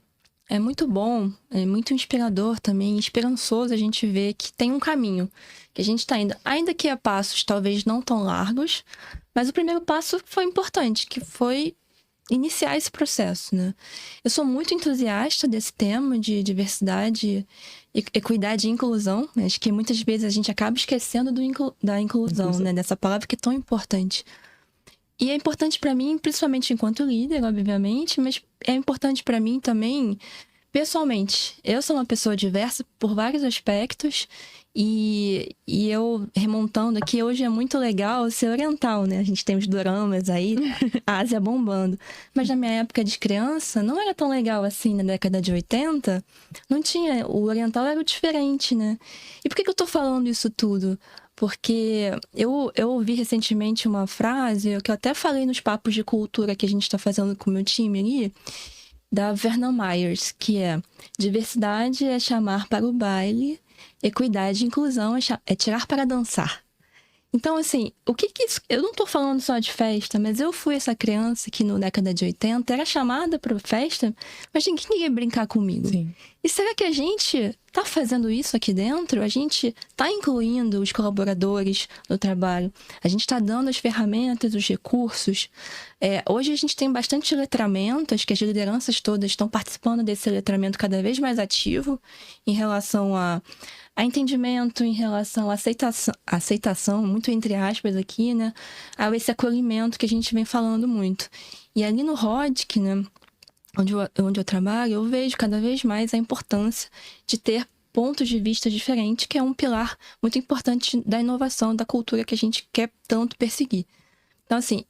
bom, é muito inspirador também, esperançoso a gente ver que tem um caminho, que a gente está indo, ainda que a passos talvez não tão largos, mas o primeiro passo foi importante, que foi iniciar esse processo, né? Eu sou muito entusiasta desse tema de diversidade, equidade e inclusão. Acho que muitas vezes a gente acaba esquecendo da inclusão, né? Dessa palavra que é tão importante. E é importante para mim, principalmente enquanto líder, obviamente, mas é importante para mim também, pessoalmente. Eu sou uma pessoa diversa por vários aspectos. E eu, remontando aqui, hoje é muito legal ser oriental, né? A gente tem os doramas aí, a Ásia bombando. Mas na minha época de criança, não era tão legal assim, na década de 80. Não tinha, o oriental era o diferente, né? E por que eu tô falando isso tudo? Porque eu ouvi recentemente uma frase, que eu até falei nos papos de cultura que a gente tá fazendo com o meu time ali, da Vernon Myers, que é: diversidade é chamar para o baile, equidade e inclusão é tirar para dançar. Então, assim, o que isso... Eu não tô falando só de festa, mas eu fui essa criança que na década de 80 era chamada para festa, mas ninguém ia brincar comigo. Sim. E será que a gente tá fazendo isso aqui dentro? A gente tá incluindo os colaboradores no trabalho? A gente tá dando as ferramentas, os recursos? Hoje a gente tem bastante letramento, acho que as lideranças todas estão participando desse letramento cada vez mais ativo em relação a a entendimento em relação à aceitação, muito entre aspas aqui, né? A esse acolhimento que a gente vem falando muito. E ali no RODC, né? Onde eu trabalho, eu vejo cada vez mais a importância de ter pontos de vista diferentes, que é um pilar muito importante da inovação, da cultura que a gente quer tanto perseguir. Então, assim,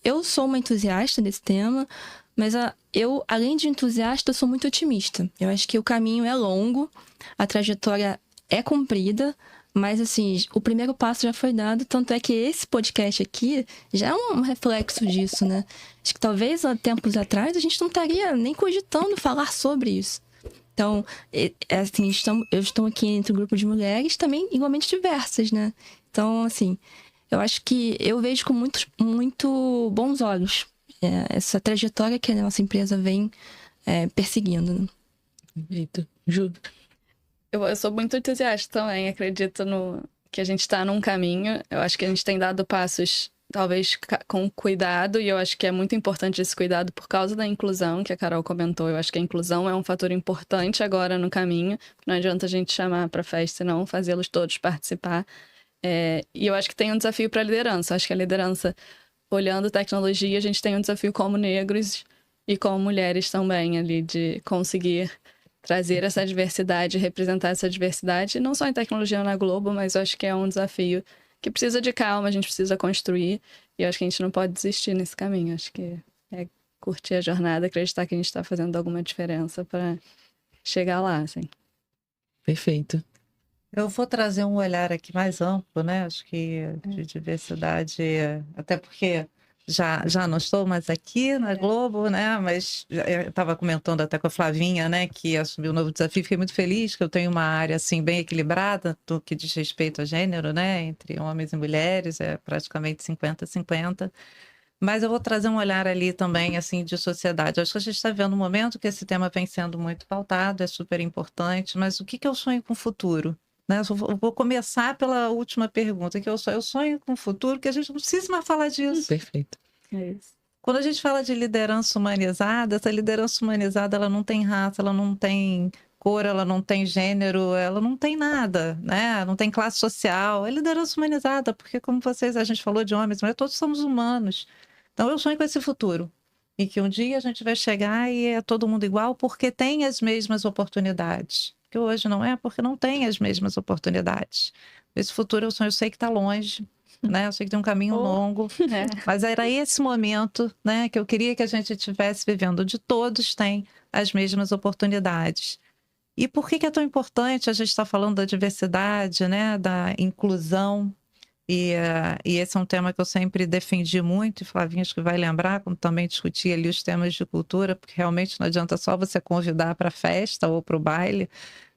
eu sou uma entusiasta desse tema, mas eu, além de entusiasta, eu sou muito otimista. Eu acho que o caminho é longo, a trajetória é comprida, mas, assim, o primeiro passo já foi dado, tanto é que esse podcast aqui já é um reflexo disso, né? Acho que talvez há tempos atrás a gente não estaria nem cogitando falar sobre isso. Então, assim, eu estou aqui entre um grupo de mulheres também igualmente diversas, né? Então, assim, eu acho que eu vejo com muito bons olhos essa trajetória que a nossa empresa vem perseguindo. Né? Perfeito. Ju? Eu sou muito entusiasta também, acredito que a gente está num caminho. Eu acho que a gente tem dado passos, talvez com cuidado, e eu acho que é muito importante esse cuidado por causa da inclusão, que a Carol comentou. Eu acho que a inclusão é um fator importante agora no caminho. Não adianta a gente chamar para festa e não fazê-los todos participar. E eu acho que tem um desafio para a liderança. Acho que a liderança, olhando tecnologia, a gente tem um desafio como negros e como mulheres também ali, de conseguir trazer essa diversidade, representar essa diversidade, não só em tecnologia na Globo, mas eu acho que é um desafio que precisa de calma, a gente precisa construir, e eu acho que a gente não pode desistir nesse caminho. Acho que é curtir a jornada, acreditar que a gente está fazendo alguma diferença para chegar lá, assim. Perfeito. Eu vou trazer um olhar aqui mais amplo, né? Acho que de diversidade, até porque já não estou mais aqui na Globo, né? Mas eu estava comentando até com a Flavinha, né? Que assumiu um novo desafio. Fiquei muito feliz que eu tenho uma área assim bem equilibrada do que diz respeito a gênero, né? Entre homens e mulheres, é praticamente 50-50. Mas eu vou trazer um olhar ali também, assim, de sociedade. Acho que a gente está vendo um momento que esse tema vem sendo muito pautado, é super importante. Mas o que eu sonho com o futuro? Né? Eu vou começar pela última pergunta, que eu sonho com o futuro, que a gente não precisa mais falar disso. Perfeito. É isso. Quando a gente fala de liderança humanizada, essa liderança humanizada, ela não tem raça, ela não tem cor, ela não tem gênero, ela não tem nada, né? Não tem classe social. É liderança humanizada, porque como a gente falou de homens, mas todos somos humanos. Então eu sonho com esse futuro. E que um dia a gente vai chegar e é todo mundo igual, porque tem as mesmas oportunidades. Que hoje não é, porque não tem as mesmas oportunidades. Esse futuro eu sei que está longe, né? Eu sei que tem um caminho longo, mas era esse momento, né, que eu queria que a gente estivesse vivendo, onde todos têm as mesmas oportunidades. E por que é tão importante a gente estar falando da diversidade, né, da inclusão? E esse é um tema que eu sempre defendi muito, e Flavinha acho que vai lembrar, quando também discuti ali os temas de cultura, porque realmente não adianta só você convidar para a festa ou para o baile,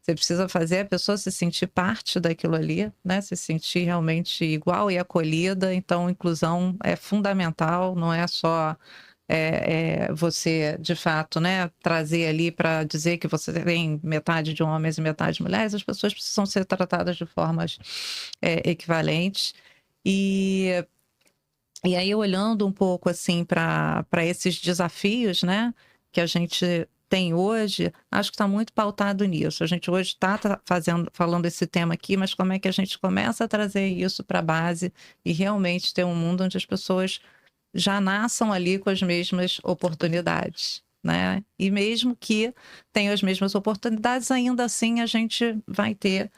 você precisa fazer a pessoa se sentir parte daquilo ali, né? Se sentir realmente igual e acolhida. Então, inclusão é fundamental, não é só você, de fato, né, trazer ali para dizer que você tem metade de homens e metade de mulheres. As pessoas precisam ser tratadas de formas equivalentes. E aí, olhando um pouco assim para esses desafios, né, que a gente tem hoje, acho que está muito pautado nisso. A gente hoje está falando esse tema aqui, mas como é que a gente começa a trazer isso para a base e realmente ter um mundo onde as pessoas já nasçam ali com as mesmas oportunidades, né? E mesmo que tenham as mesmas oportunidades, ainda assim a gente vai ter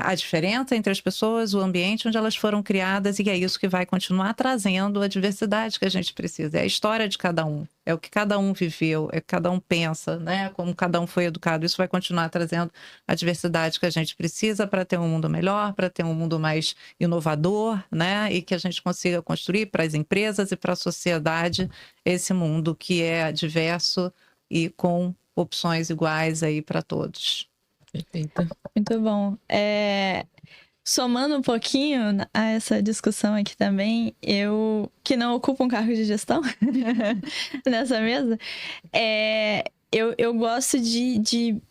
a diferença entre as pessoas, o ambiente onde elas foram criadas, e é isso que vai continuar trazendo a diversidade que a gente precisa. É a história de cada um, é o que cada um viveu, é o que cada um pensa, né? Como cada um foi educado. Isso vai continuar trazendo a diversidade que a gente precisa para ter um mundo melhor, para ter um mundo mais inovador, né? E que a gente consiga construir para as empresas e para a sociedade esse mundo que é diverso e com opções iguais aí para todos. Perfeito. Muito bom. Somando um pouquinho a essa discussão aqui também, eu, que não ocupo um cargo de gestão nessa mesa, eu gosto de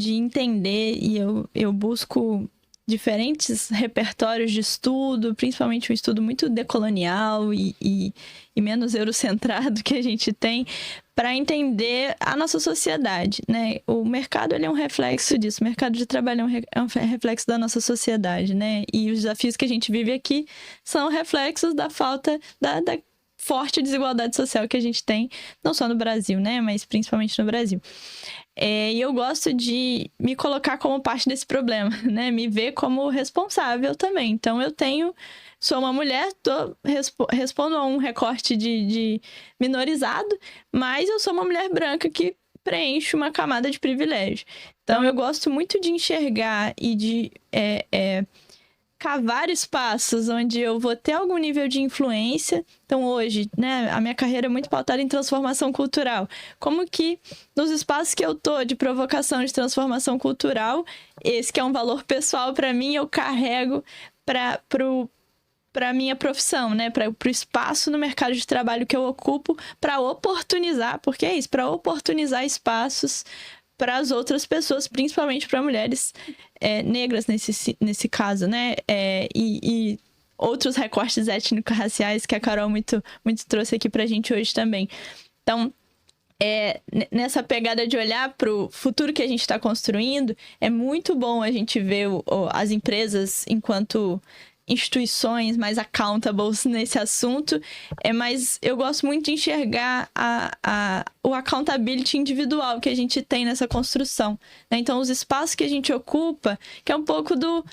entender, e eu busco diferentes repertórios de estudo, principalmente um estudo muito decolonial e menos eurocentrado que a gente tem, para entender a nossa sociedade, né? O mercado, ele é um reflexo disso. O mercado de trabalho é um reflexo da nossa sociedade, né? E os desafios que a gente vive aqui são reflexos da falta da forte desigualdade social que a gente tem, não só no Brasil, né? Mas principalmente no Brasil. E eu gosto de me colocar como parte desse problema, né? Me ver como responsável também. Então, sou uma mulher, respondo a um recorte de minorizado, mas eu sou uma mulher branca que preenche uma camada de privilégio. Então, eu gosto muito de enxergar e de cavar espaços onde eu vou ter algum nível de influência. Então, hoje, né, a minha carreira é muito pautada em transformação cultural. Como que, nos espaços que eu tô de provocação de transformação cultural, esse que é um valor pessoal para mim, eu carrego para a minha profissão, né? Para o espaço no mercado de trabalho que eu ocupo, para oportunizar, porque é isso, para oportunizar espaços para as outras pessoas, principalmente para mulheres negras nesse caso, né? E outros recortes étnico-raciais que a Carol muito trouxe aqui para a gente hoje também. Então, nessa pegada de olhar para o futuro que a gente está construindo, é muito bom a gente ver as empresas enquanto instituições mais accountables nesse assunto, mas eu gosto muito de enxergar o accountability individual que a gente tem nessa construção, né? Então, os espaços que a gente ocupa, que é um pouco do...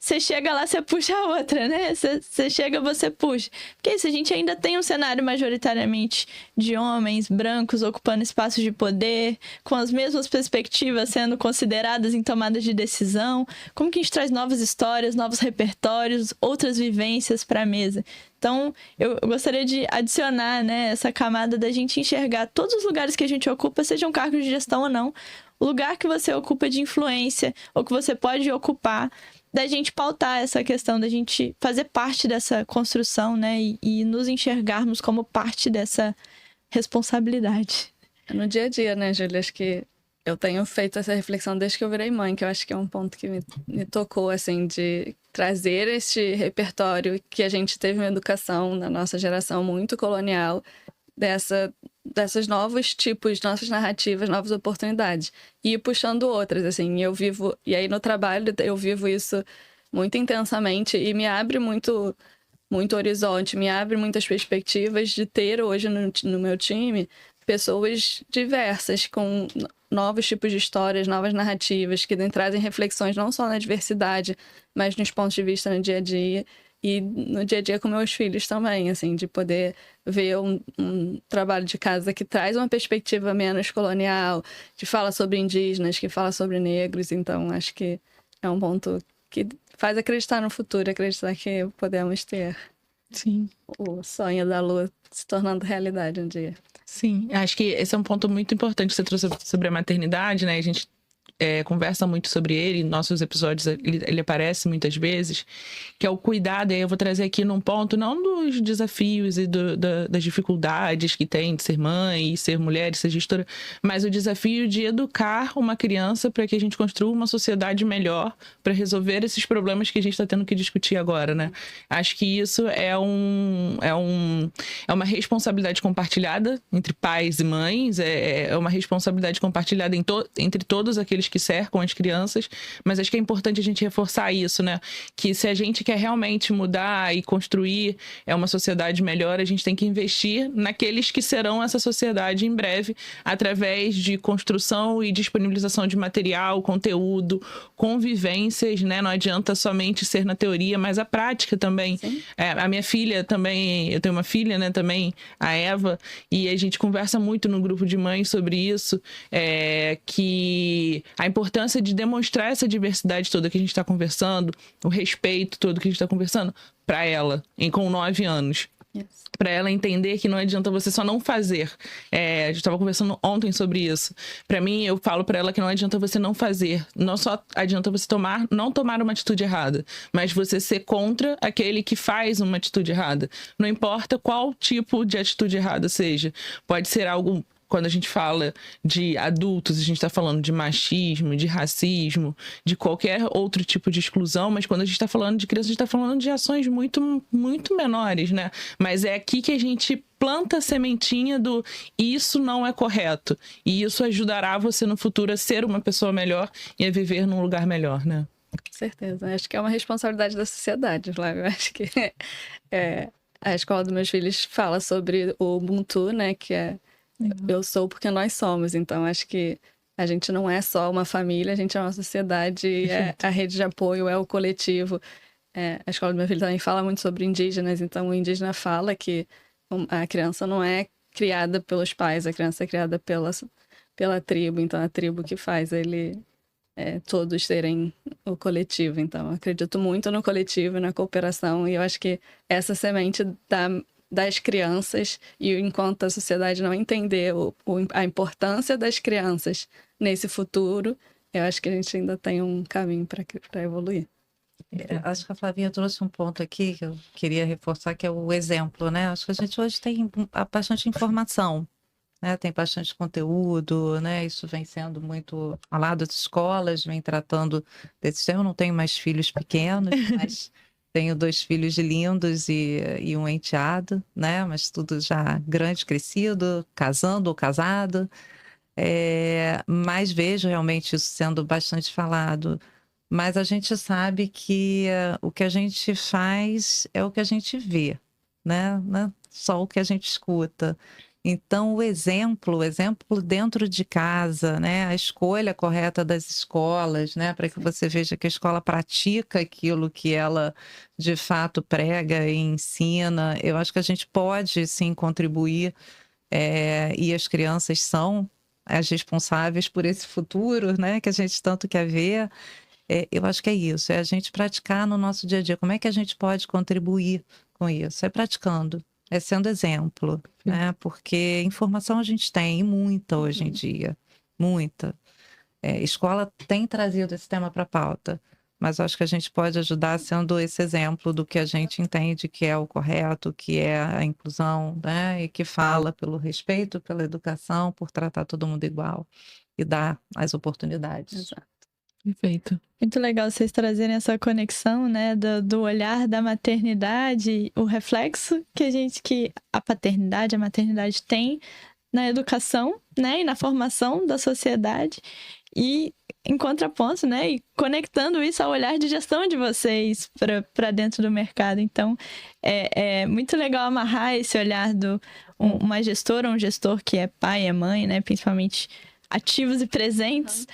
Você chega lá, você puxa a outra, né? Você chega, você puxa. Porque isso, a gente ainda tem um cenário majoritariamente de homens brancos ocupando espaços de poder, com as mesmas perspectivas sendo consideradas em tomadas de decisão. Como que a gente traz novas histórias, novos repertórios, outras vivências para a mesa? Então, eu gostaria de adicionar, né, essa camada da gente enxergar todos os lugares que a gente ocupa, sejam cargos de gestão ou não, o lugar que você ocupa de influência, ou que você pode ocupar, da gente pautar essa questão, da gente fazer parte dessa construção, né? E nos enxergarmos como parte dessa responsabilidade. No dia a dia, né, Júlia? Acho que eu tenho feito essa reflexão desde que eu virei mãe, que eu acho que é um ponto que me tocou, assim, de trazer este repertório que a gente teve uma educação na nossa geração muito colonial, dessas novos tipos, nossas narrativas, novas oportunidades. E ir puxando outras, assim, e aí no trabalho eu vivo isso muito intensamente e me abre muito horizonte, me abre muitas perspectivas de ter hoje no meu time pessoas diversas, com novos tipos de histórias, novas narrativas, que trazem reflexões não só na diversidade, mas nos pontos de vista no dia a dia. E no dia a dia com meus filhos também, assim, de poder ver um trabalho de casa que traz uma perspectiva menos colonial, que fala sobre indígenas, que fala sobre negros. Então, acho que é um ponto que faz acreditar no futuro, acreditar que podemos ter o sonho da Lu se tornando realidade um dia. Sim, acho que esse é um ponto muito importante que você trouxe sobre a maternidade, né? A gente conversa muito sobre ele, em nossos episódios ele aparece muitas vezes, que é o cuidado. E aí eu vou trazer aqui num ponto, não dos desafios e das dificuldades que tem de ser mãe, ser mulher, ser gestora, mas o desafio de educar uma criança para que a gente construa uma sociedade melhor para resolver esses problemas que a gente está tendo que discutir agora, né? Acho que isso é uma responsabilidade compartilhada entre pais e mães, é uma responsabilidade compartilhada entre todos aqueles que cercam as crianças, mas acho que é importante a gente reforçar isso, né? Que se a gente quer realmente mudar e construir uma sociedade melhor, a gente tem que investir naqueles que serão essa sociedade em breve, através de construção e disponibilização de material, conteúdo, convivências, né? Não adianta somente ser na teoria, mas a prática também. A minha filha também, eu tenho uma filha, né, também, a Eva, e a gente conversa muito no grupo de mães sobre isso, que a importância de demonstrar essa diversidade toda que a gente está conversando, o respeito todo que a gente está conversando, para ela, com 9 anos. Yes. Para ela entender que não adianta você só não fazer. A gente estava conversando ontem sobre isso. Para mim, eu falo para ela que não adianta você não fazer. Não só adianta você não tomar uma atitude errada, mas você ser contra aquele que faz uma atitude errada. Não importa qual tipo de atitude errada seja. Pode ser algo quando a gente fala de adultos, a gente está falando de machismo, de racismo, de qualquer outro tipo de exclusão, mas quando a gente está falando de criança, a gente está falando de ações muito, muito menores, né? Mas é aqui que a gente planta a sementinha do isso não é correto. E isso ajudará você no futuro a ser uma pessoa melhor e a viver num lugar melhor, né? Com certeza. Acho que é uma responsabilidade da sociedade, Flávio. Acho que a escola dos meus filhos fala sobre o Ubuntu, né? Que é eu sou porque nós somos. Então, acho que a gente não é só uma família, a gente é uma sociedade, é a rede de apoio, é o coletivo. A escola do meu filho também fala muito sobre indígenas, então o indígena fala que a criança não é criada pelos pais, a criança é criada pela tribo, então a tribo que faz todos serem o coletivo. Então, eu acredito muito no coletivo, na cooperação, e eu acho que essa semente das crianças, e enquanto a sociedade não entender a importância das crianças nesse futuro, eu acho que a gente ainda tem um caminho para evoluir. Acho que a Flavinha trouxe um ponto aqui que eu queria reforçar, que é o exemplo, né? Acho que a gente hoje tem bastante informação, né? Tem bastante conteúdo, né? Isso vem sendo muito falado, as escolas vêm tratando desse tema. Eu não tenho mais filhos pequenos, mas tenho 2 filhos lindos e um enteado, né? Mas tudo já grande, crescido, casando ou casado. Mas vejo realmente isso sendo bastante falado. Mas a gente sabe que o que a gente faz é o que a gente vê, né? Não é só o que a gente escuta. Então, o exemplo dentro de casa, né? A escolha correta das escolas, né? Para que você veja que a escola pratica aquilo que ela, de fato, prega e ensina. Eu acho que a gente pode, sim, contribuir. E as crianças são as responsáveis por esse futuro, né? Que a gente tanto quer ver. Eu acho que é isso, é a gente praticar no nosso dia a dia. Como é que a gente pode contribuir com isso? É praticando, é sendo exemplo, né? Porque informação a gente tem, e muita hoje em dia, muita. Escola tem trazido esse tema para a pauta, mas eu acho que a gente pode ajudar sendo esse exemplo do que a gente entende que é o correto, que é a inclusão, né? E que fala pelo respeito, pela educação, por tratar todo mundo igual e dar as oportunidades. Exato. Perfeito. Muito legal vocês trazerem essa conexão, né, do olhar da maternidade, o reflexo que a paternidade, a maternidade tem na educação, né, e na formação da sociedade, e em contraponto, né, e conectando isso ao olhar de gestão de vocês para dentro do mercado. Então, é muito legal amarrar esse olhar uma gestora, um gestor que é pai, é mãe, né, principalmente ativos e presentes,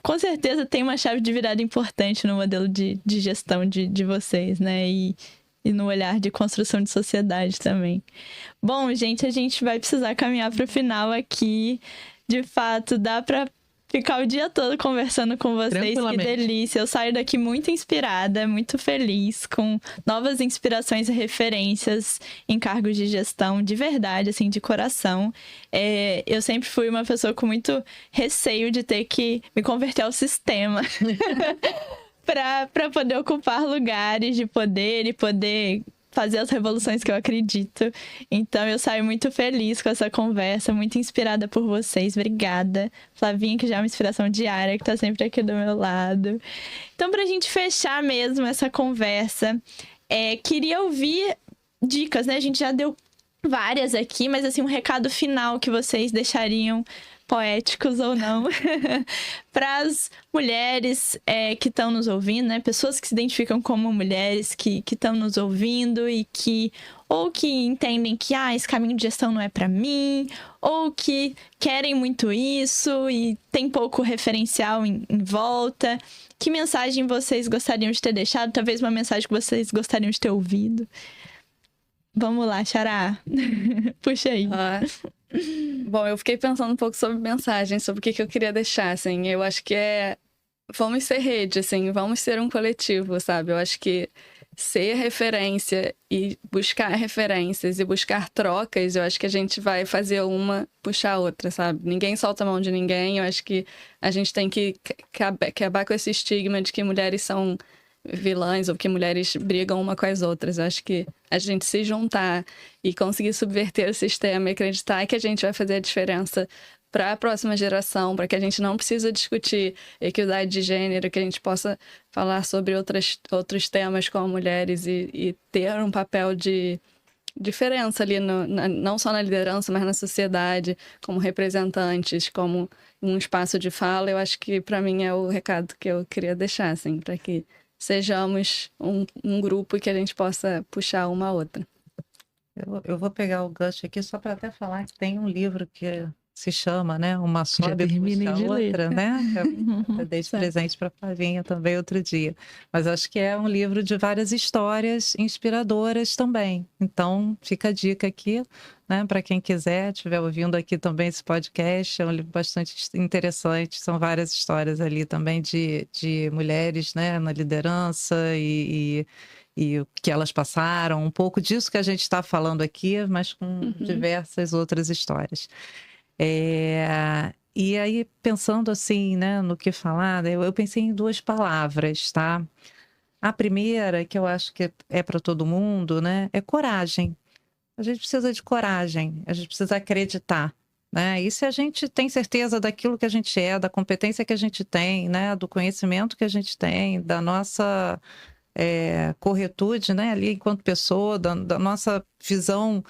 com certeza tem uma chave de virada importante no modelo de gestão de vocês, né? E no olhar de construção de sociedade também. Bom, gente, a gente vai precisar caminhar para o final aqui. De fato, dá para ficar o dia todo conversando com vocês, que delícia. Eu saio daqui muito inspirada, muito feliz, com novas inspirações e referências em cargos de gestão, de verdade, assim, de coração. Eu sempre fui uma pessoa com muito receio de ter que me converter ao sistema para poder ocupar lugares de poder e poder fazer as revoluções que eu acredito. Então, eu saio muito feliz com essa conversa, muito inspirada por vocês. Obrigada. Flavinha, que já é uma inspiração diária, que tá sempre aqui do meu lado. Então, pra gente fechar mesmo essa conversa, queria ouvir dicas, né? A gente já deu várias aqui, mas assim, um recado final que vocês deixariam, poéticos ou não, para as mulheres que estão nos ouvindo, né? Pessoas que se identificam como mulheres que estão nos ouvindo e que entendem que esse caminho de gestão não é para mim, ou que querem muito isso e tem pouco referencial em volta. Que mensagem vocês gostariam de ter deixado? Talvez uma mensagem que vocês gostariam de ter ouvido. Vamos lá, Xará. Puxa aí. Bom, eu fiquei pensando um pouco sobre mensagem, sobre o que eu queria deixar, assim. Eu acho que vamos ser rede, assim, vamos ser um coletivo, sabe? Eu acho que ser referência e buscar referências e buscar trocas, eu acho que a gente vai fazer uma puxar a outra, sabe? Ninguém solta a mão de ninguém. Eu acho que a gente tem que acabar com esse estigma de que mulheres são vilãs ou que mulheres brigam uma com as outras. Eu acho que a gente se juntar e conseguir subverter o sistema e acreditar que a gente vai fazer a diferença para a próxima geração, para que a gente não precisa discutir equidade de gênero, que a gente possa falar sobre outros temas como mulheres e ter um papel de diferença ali, não só na liderança, mas na sociedade, como representantes, como um espaço de fala. Eu acho que, para mim, é o recado que eu queria deixar, assim, para que sejamos um grupo e que a gente possa puxar uma a outra. Eu vou pegar o gancho aqui só para até falar que tem um livro que se chama, né? Uma sobe puxa a outra, né? Eu dei de presente para a Flavinha também outro dia. Mas acho que é um livro de várias histórias inspiradoras também. Então, fica a dica aqui, né? Para quem quiser, estiver ouvindo aqui também esse podcast, é um livro bastante interessante. São várias histórias ali também de mulheres, né? Na liderança e o que elas passaram. Um pouco disso que a gente está falando aqui, mas com diversas outras histórias. E aí, pensando assim, né, no que falar, eu pensei em 2 palavras, tá? A primeira, que eu acho que é para todo mundo, né, é coragem. A gente precisa de coragem, a gente precisa acreditar, né? E se a gente tem certeza daquilo que a gente é, da competência que a gente tem, né, do conhecimento que a gente tem, da nossa corretude, né, ali enquanto pessoa, da nossa visão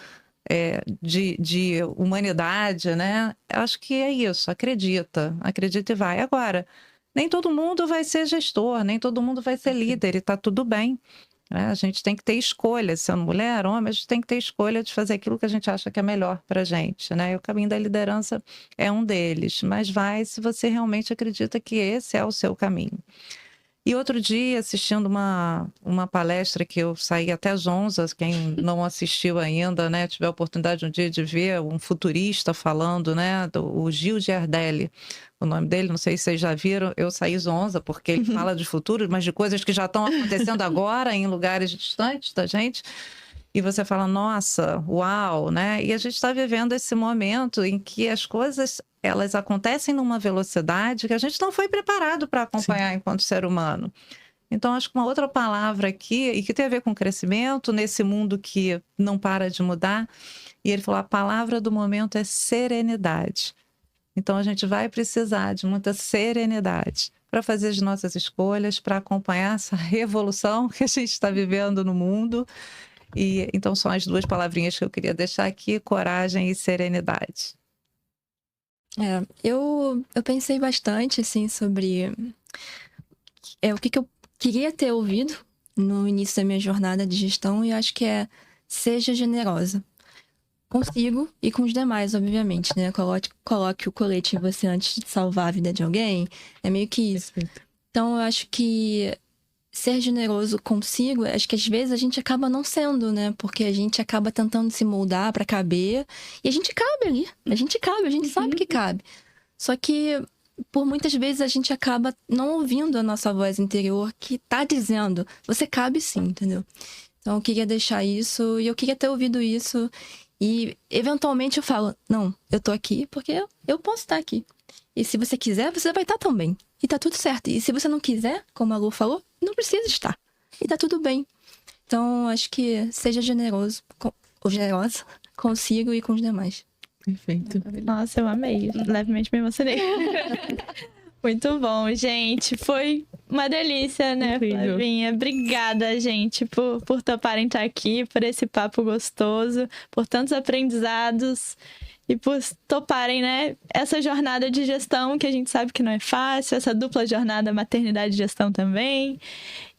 de humanidade, né? Acho que é isso, acredita e vai. Agora, nem todo mundo vai ser gestor, nem todo mundo vai ser líder, e tá tudo bem. Né? A gente tem que ter escolha, sendo mulher, homem, a gente tem que ter escolha de fazer aquilo que a gente acha que é melhor pra gente, né? E o caminho da liderança é um deles, mas vai se você realmente acredita que esse é o seu caminho. E outro dia, assistindo uma palestra que eu saí até às 11, quem não assistiu ainda, né, tiver a oportunidade um dia de ver um futurista falando, né, o Gil Giardelli, o nome dele, não sei se vocês já viram, eu saí zonza, porque ele fala de futuro, mas de coisas que já estão acontecendo agora em lugares distantes da gente. E você fala, nossa, uau, né? E a gente está vivendo esse momento em que as coisas, elas acontecem numa velocidade que a gente não foi preparado para acompanhar enquanto ser humano. Então, acho que uma outra palavra aqui, e que tem a ver com crescimento, nesse mundo que não para de mudar, e ele falou, a palavra do momento é serenidade. Então, a gente vai precisar de muita serenidade para fazer as nossas escolhas, para acompanhar essa revolução que a gente está vivendo no mundo. E então são as 2 palavrinhas que eu queria deixar aqui, coragem e serenidade. Eu pensei bastante, assim, sobre o que eu queria ter ouvido no início da minha jornada de gestão, e acho que seja generosa. Consigo e com os demais, obviamente, né? Coloque o colete em você antes de salvar a vida de alguém, é meio que isso. Perfeito. Então, eu acho que ser generoso consigo, acho que às vezes a gente acaba não sendo, né? Porque a gente acaba tentando se moldar para caber. E a gente cabe ali. A gente sabe que cabe. Só que, por muitas vezes, a gente acaba não ouvindo a nossa voz interior que tá dizendo, você cabe sim, entendeu? Então, eu queria deixar isso, e eu queria ter ouvido isso. E, eventualmente, eu falo, não, eu tô aqui porque eu posso estar aqui. E se você quiser, você vai estar também. E tá tudo certo. E se você não quiser, como a Lu falou, não precisa estar. E tá tudo bem. Então, acho que seja generoso ou generosa consigo e com os demais. Perfeito. Nossa, eu amei. Levemente me emocionei. Muito bom, gente. Foi uma delícia, né, Incrível. Flavinha? Obrigada, gente, por toparem estar aqui, por esse papo gostoso, por tantos aprendizados e por toparem, né, essa jornada de gestão que a gente sabe que não é fácil, essa dupla jornada maternidade e gestão também.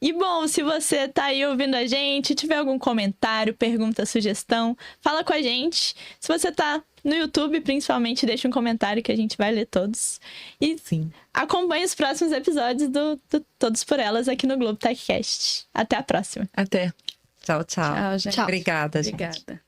E bom, se você tá aí ouvindo a gente, tiver algum comentário, pergunta, sugestão, fala com a gente. Se você tá no YouTube, principalmente, deixa um comentário que a gente vai ler todos. E Sim. acompanhe os próximos episódios do Todos por Elas aqui no Globo TechCast. Até a próxima. Até. Tchau, tchau. Tchau, gente. Tchau. Obrigada, gente. Obrigada.